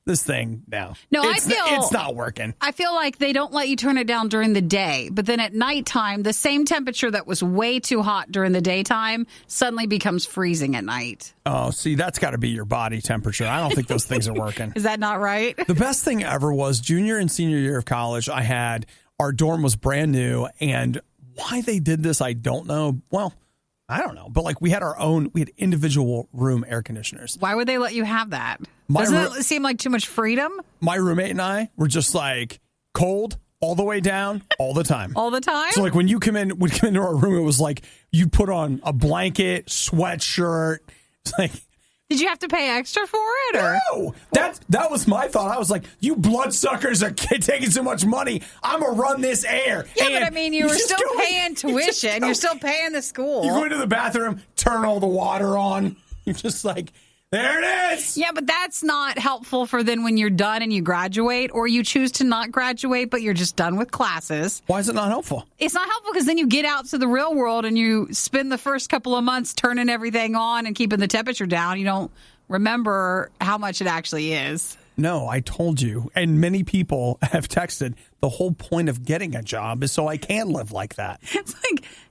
this thing now. No, it's not working. I feel like they don't let you turn it down during the day, but then at nighttime, the same temperature that was way too hot during the daytime suddenly becomes freezing at night. Oh, see, that's got to be your body temperature. I don't think those things are working. Is that not right? The best thing ever was junior and senior year of college. Our dorm was brand new, and why they did this, I don't know. Well, I don't know, but we had individual room air conditioners. Why would they let you have that? Doesn't it seem like too much freedom? My roommate and I were just cold all the way down all the time. All the time? So when we'd come into our room, it was you'd put on a blanket, sweatshirt. It's did you have to pay extra for it? Or? No, that was my thought. I was like, you bloodsuckers are taking so much money. I'm going to run this air. Yeah, but you were still paying tuition. You're still paying the school. You go into the bathroom, turn all the water on. You're just there it is. Yeah, but that's not helpful for then when you're done and you graduate, or you choose to not graduate, but you're just done with classes. Why is it not helpful? It's not helpful because then you get out to the real world and you spend the first couple of months turning everything on and keeping the temperature down. You don't remember how much it actually is. No, I told you. And many people have texted, the whole point of getting a job is so I can live like that. It's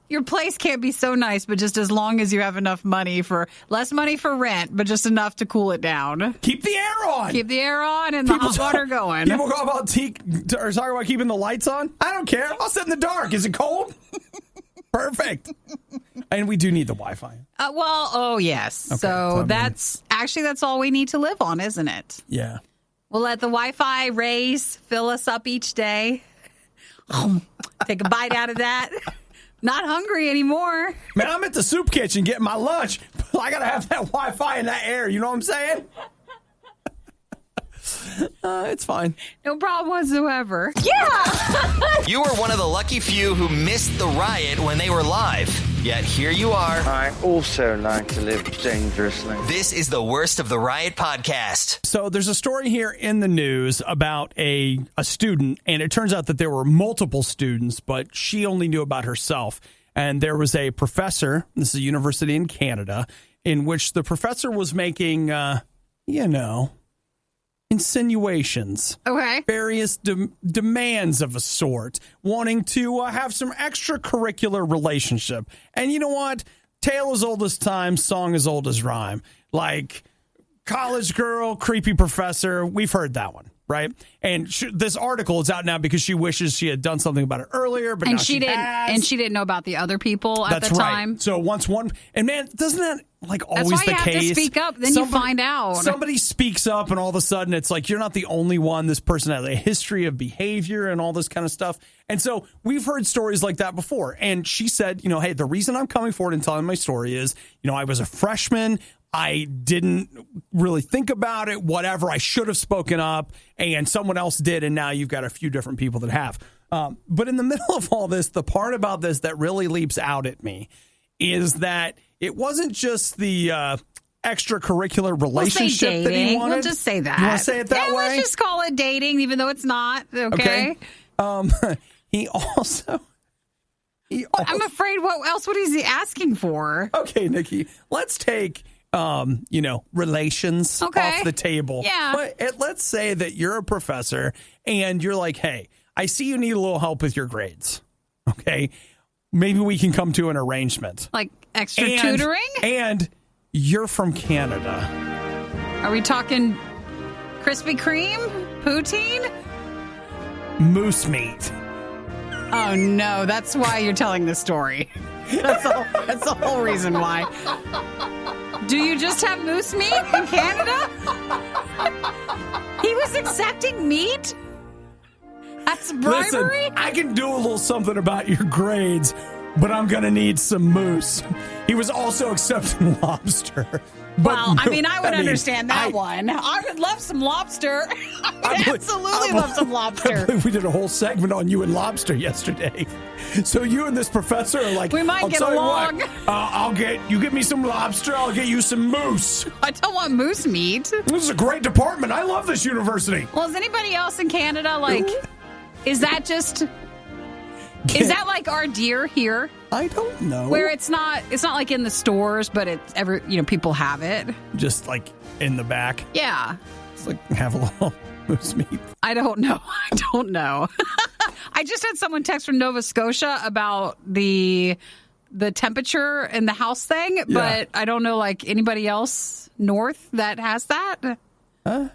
your place can't be so nice, but just as long as you have enough money less money for rent, but just enough to cool it down. Keep the air on. Keep the air on and the hot water going. People talk about keeping the lights on. I don't care. I'll sit in the dark. Is it cold? Perfect. And we do need the Wi-Fi. Yes. Okay, so that's all we need to live on, isn't it? Yeah. We'll let the Wi-Fi rays fill us up each day. Take a bite out of that. Not hungry anymore. Man, I'm at the soup kitchen getting my lunch. I got to have that Wi-Fi and that air. You know what I'm saying? It's fine. No problem whatsoever. Yeah! You were one of the lucky few who missed the Riot when they were live. Yet here you are. I also like to live dangerously. This is the Worst of the Riot podcast. So there's a story here in the news about a student, and it turns out that there were multiple students, but she only knew about herself. And there was a professor, this is a university in Canada, in which the professor was making, insinuations. Okay. Various demands of a sort, wanting to have some extracurricular relationship. And you know what? Tale as old as time, song as old as rhyme. college girl, creepy professor. We've heard that one, right? And this article is out now because she wishes she had done something about it earlier, but now she has. And she didn't know about the other people at the time. Right. So once one, and man, doesn't that always That's why the you case? have to speak up, then you find out. Somebody speaks up, and all of a sudden it's like you're not the only one. This person has a history of behavior and all this kind of stuff. And so we've heard stories like that before. And she said, hey, the reason I'm coming forward and telling my story is, I was a freshman. I didn't really think about it, whatever. I should have spoken up, and someone else did, and now you've got a few different people that have. But in the middle of all this, the part about this that really leaps out at me is that it wasn't just the extracurricular relationship that he wanted. We'll just say that. You want to say it that way? Let's just call it dating, even though it's not. Okay. He also... I'm afraid what else would he be asking for? Okay, Nikki, let's take... relations off the table. Yeah. But let's say that you're a professor and you're like, hey, I see you need a little help with your grades. Okay. Maybe we can come to an arrangement. Like extra tutoring? And you're from Canada. Are we talking Krispy Kreme? Poutine? Moose meat. Oh, no. That's why you're telling this story. That's the whole reason why. Do you just have moose meat in Canada? He was accepting meat? That's bribery? Listen, I can do a little something about your grades, but I'm going to need some moose. He was also accepting lobster. Well, I would understand that one. I would love some lobster. I would absolutely love some lobster. I believe we did a whole segment on you and lobster yesterday. So you and this professor are like, we might get along. You get me some lobster, I'll get you some moose. I don't want moose meat. This is a great department. I love this university. Well, is anybody else in Canada is that just... Is that like our deer here? I don't know. Where it's not like in the stores, but it's people have it. Just like in the back. Yeah. It's like have a little moose meat. I don't know. I just had someone text from Nova Scotia about the temperature in the house thing, but I don't know anybody else north that has that. Huh?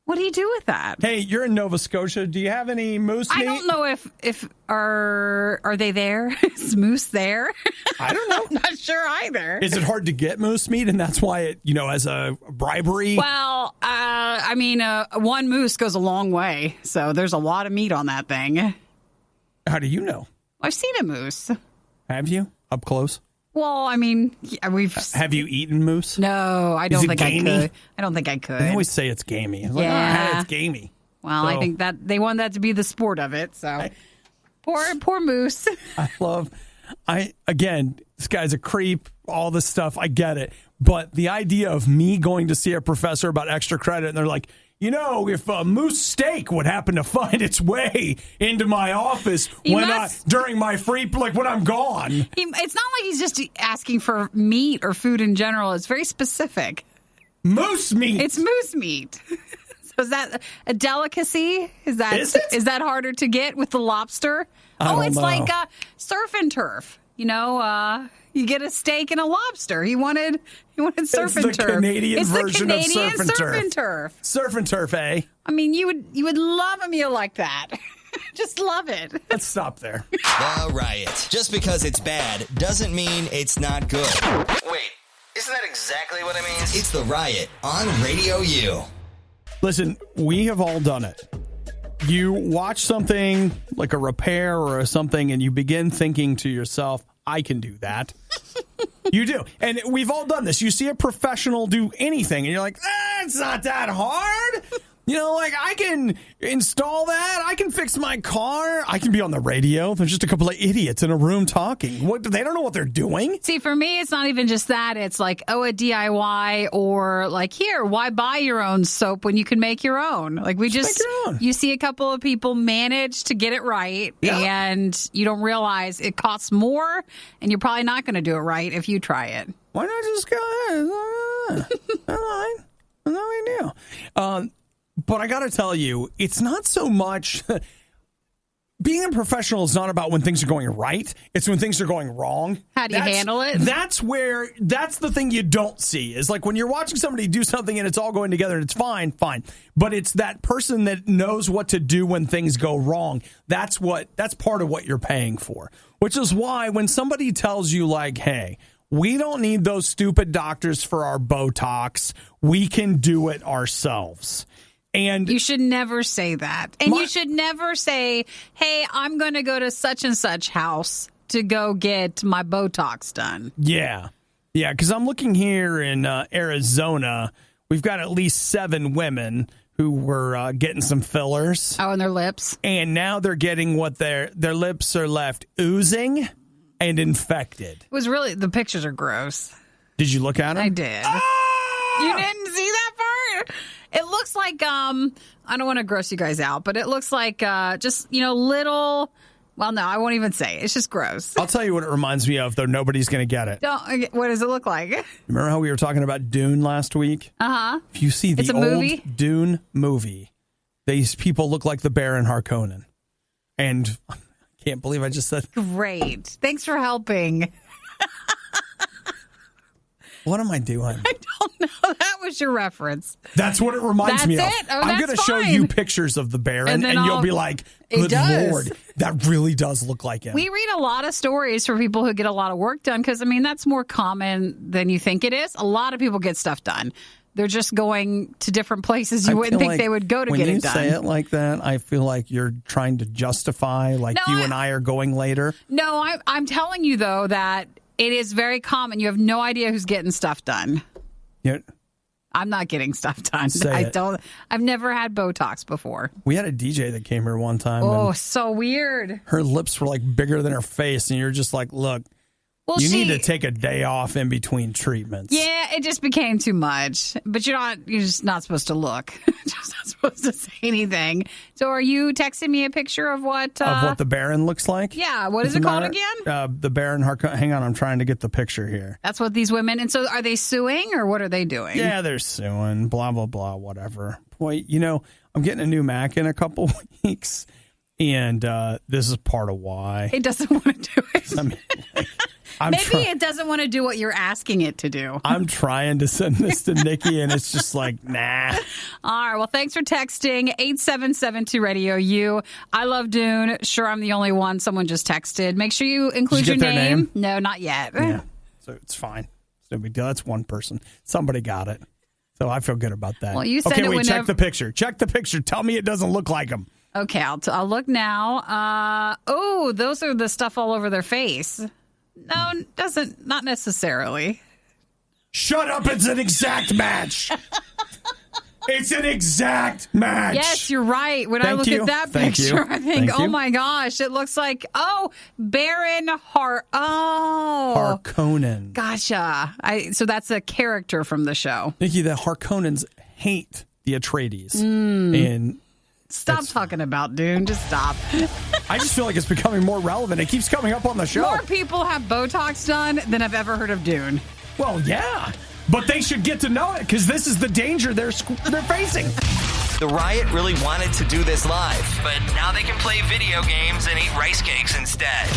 What do you do with that? Hey, you're in Nova Scotia. Do you have any moose meat? I don't know if are they there? Is moose there? I don't know. I'm not sure either. Is it hard to get moose meat, and that's why it, as a bribery? Well, one moose goes a long way, so there's a lot of meat on that thing. How do you know? I've seen a moose. Have you? Up close? Well, we've... Have you eaten moose? No, I don't think gamey? I could. I don't think I could. They always say it's gamey. It's it's gamey. Well, I think that they want that to be the sport of it, so... Poor moose. Again, this guy's a creep, all this stuff, I get it. But the idea of me going to see a professor about extra credit, and they're like, if a moose steak would happen to find its way into my office during my free, when I'm gone. It's not like he's just asking for meat or food in general. It's very specific. Moose meat. It's moose meat. So is that a delicacy? Is that harder to get with the lobster? It's know. Like surf and turf. You get a steak and a lobster. He wanted surf and turf. It's the Canadian version of surf and turf. Surf and turf, eh? You would love a meal like that. Just love it. Let's stop there. The Riot. Just because it's bad doesn't mean it's not good. Wait, isn't that exactly what it means? It's The Riot on Radio U. Listen, we have all done it. You watch something like a repair or something, and you begin thinking to yourself, I can do that. You do. And we've all done this. You see a professional do anything, and you're like, it's not that hard. I can install that. I can fix my car. I can be on the radio. There's just a couple of idiots in a room talking. They don't know what they're doing. See, for me, it's not even just that. It's like, a DIY or here, why buy your own soap when you can make your own? You see a couple of people manage to get it right, and you don't realize it costs more, and you're probably not going to do it right if you try it. Why not just go ahead? That's no big deal. But I got to tell you, it's not so much being a professional is not about when things are going right. It's when things are going wrong. How do you handle it? That's the thing you don't see. Is like when you're watching somebody do something and it's all going together and it's fine. But it's that person that knows what to do when things go wrong. That's part of what you're paying for. Which is why when somebody tells you like, hey, we don't need those stupid doctors for our Botox. We can do it ourselves. And you should never say that. And you should never say, hey, I'm going to go to such and such house to go get my Botox done. Yeah, because I'm looking here in Arizona. We've got at least 7 women who were getting some fillers. Oh, and their lips. And now they're getting what their lips are left oozing and infected. It was really, the pictures are gross. Did you look at them? I did. Ah! You didn't see that part? It looks like, I don't want to gross you guys out, but it looks like just, little, well, no, I won't even say it. It's just gross. I'll tell you what it reminds me of, though nobody's going to get it. What does it look like? Remember how we were talking about Dune last week? Uh-huh. If you see the old movie? Dune movie, these people look like the Baron Harkonnen. And I can't believe I just said... Great. Thanks for helping. What am I doing? I don't know. That was your reference. That's what it reminds me of. That's it? Oh, I'm going to show you pictures of the Baron, and you'll be like, good Lord, that really does look like him. We read a lot of stories for people who get a lot of work done because, that's more common than you think it is. A lot of people get stuff done. They're just going to different places you wouldn't think they would go to get it done. When you say it like that, I feel like you're trying to justify, and I are going later. No, I'm telling you, though, that it is very common. You have no idea who's getting stuff done. Yeah. I'm not getting stuff done. I've never had Botox before. We had a DJ that came here one time. Oh, so weird. Her lips were like bigger than her face, and you're just like, look, you need to take a day off in between treatments. Yeah, it just became too much. But you're just not supposed to look. Just not supposed to say anything. So are you texting me a picture of what the Baron looks like? Yeah, what is it called again? The Baron Harkonnen. Hang on, I'm trying to get the picture here. That's what these women, and so are they suing or what are they doing? Yeah, they're suing, blah, blah, blah, whatever. Boy, I'm getting a new Mac in a couple weeks, and this is part of why. It doesn't want to do it. Maybe it doesn't want to do what you're asking it to do. I'm trying to send this to Nikki, and it's just like, nah. All right. Well, thanks for texting 877-2-RADIO-U. I love Dune. Sure, I'm the only one. Someone just texted. Make sure you include your name. No, not yet. Yeah. So it's fine. It's no big deal. That's one person. Somebody got it. So I feel good about that. Well, you said check the picture. Check the picture. Tell me it doesn't look like him. Okay, I'll look now. Those are the stuff all over their face. No, doesn't. Not necessarily. Shut up. It's an exact match. It's an exact match. Yes, you're right. When I look at that picture, I think, oh my gosh, it looks like, Baron Harkonnen. Gotcha. So that's a character from the show. Nikki, the Harkonnens hate the Atreides. And stop talking about Dune. Just stop. I just feel like it's becoming more relevant. It keeps coming up on the show. More people have Botox done than I've ever heard of Dune. Well, yeah. But they should get to know it because this is the danger they're facing. The Riot really wanted to do this live, but now they can play video games and eat rice cakes instead.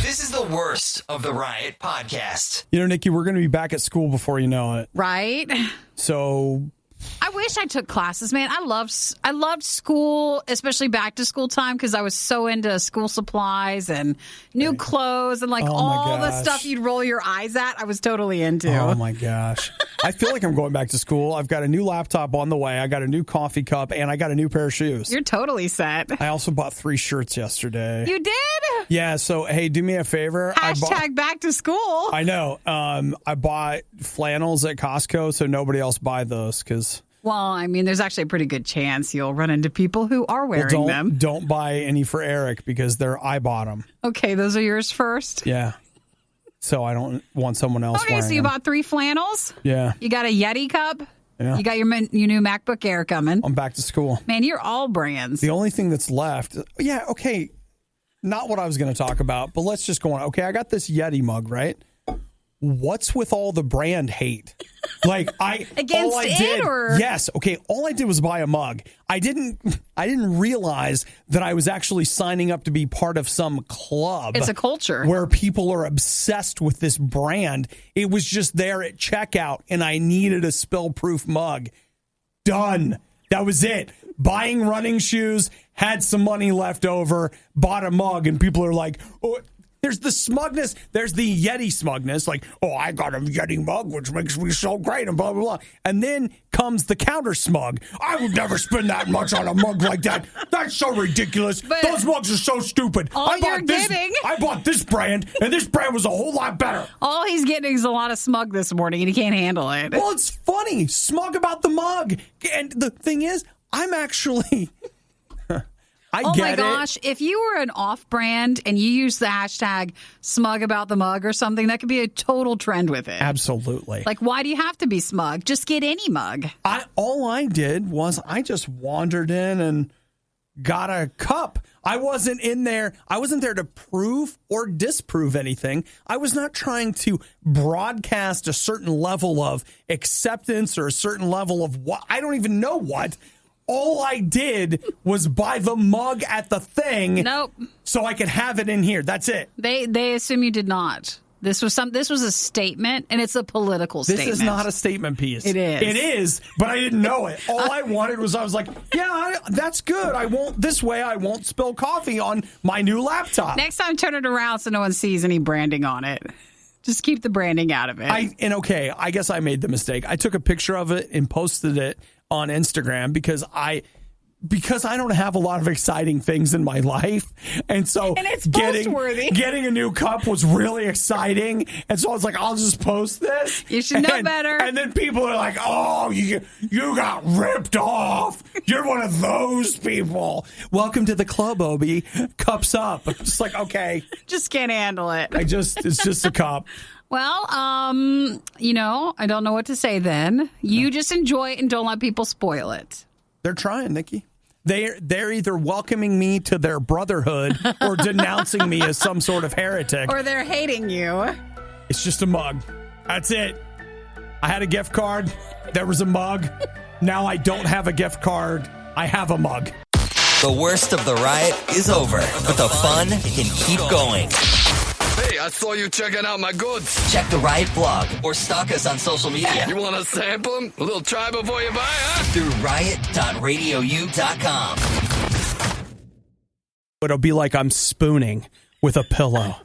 This is the worst of the Riot podcast. Nikki, we're going to be back at school before you know it. Right. So I wish I took classes, man. I loved school, especially back to school time, because I was so into school supplies and new clothes and all the stuff you'd roll your eyes at. I was totally into. Oh my gosh. I feel like I'm going back to school. I've got a new laptop on the way. I got a new coffee cup and I got a new pair of shoes. You're totally set. I also bought 3 shirts yesterday. You did? Yeah. So, hey, do me a favor. Hashtag back to school. I know. I bought flannels at Costco, so nobody else buy those because. Well, there's actually a pretty good chance you'll run into people who are wearing them. Don't buy any for Eric because I bought them. Okay, those are yours first? Yeah. So I don't want someone else wearing them. Okay, so you bought 3 flannels? Yeah. You got a Yeti cup? Yeah. You got your new MacBook Air coming? I'm back to school. Man, you're all brands. The only thing that's left, okay, not what I was going to talk about, but let's just go on. Okay, I got this Yeti mug, right? what's with all the brand hate? Like Against it, or? Yes. Okay. All I did was buy a mug. I didn't realize that I was actually signing up to be part of some club. It's a culture where people are obsessed with this brand. It was just there at checkout, and I needed a spill-proof mug. Done. That was it. Buying running shoes, had some money left over, bought a mug, and people are like, oh. There's the smugness. There's the Yeti smugness. Like, oh, I got a Yeti mug, which makes me so great, and blah, blah, blah. And then comes the counter smug. I would never spend that much on a mug like that. That's so ridiculous. But those mugs are so stupid. I bought this brand, and this brand was a whole lot better. All he's getting is a lot of smug this morning, and he can't handle it. Well, it's funny. Smug about the mug. And the thing is, I'm actually... Oh my gosh, if you were an off-brand and you use the hashtag smug about the mug or something, that could be a total trend with it. Absolutely. Like, why do you have to be smug? Just get any mug. All I did was I just wandered in and got a cup. I wasn't there to prove or disprove anything. I was not trying to broadcast a certain level of acceptance or a certain level of what. I don't even know what. All I did was buy the mug at the thing. Nope. So I could have it in here. That's it. They assume you did not. This was a statement, and it's a political statement. This is not a statement piece. It is. It is, but I didn't know it. All I wanted was, I was like, that's good. I won't spill coffee on my new laptop. Next time, turn it around so no one sees any branding on it. Just keep the branding out of it. I guess I made the mistake. I took a picture of it and posted it on Instagram because I don't have a lot of exciting things in my life. And so it's post-worthy. Getting a new cup was really exciting. And so I was like, I'll just post this. You should know better. And then people are like, oh, you got ripped off. You're one of those people. Welcome to the club, Obi. Cups up. I'm just like, okay. Just can't handle it. It's just a cup. Well, I don't know what to say then. You just enjoy it and don't let people spoil it. They're trying, Nikki. They're either welcoming me to their brotherhood or denouncing me as some sort of heretic. Or they're hating you. It's just a mug. That's it. I had a gift card. There was a mug. Now I don't have a gift card. I have a mug. The worst of the riot is over, but the fun can keep going. Hey, I saw you checking out my goods. Check the Riot blog or stalk us on social media. You want to sample them? A little try before you buy, huh? Through riot.radiou.com. It'll be like I'm spooning with a pillow.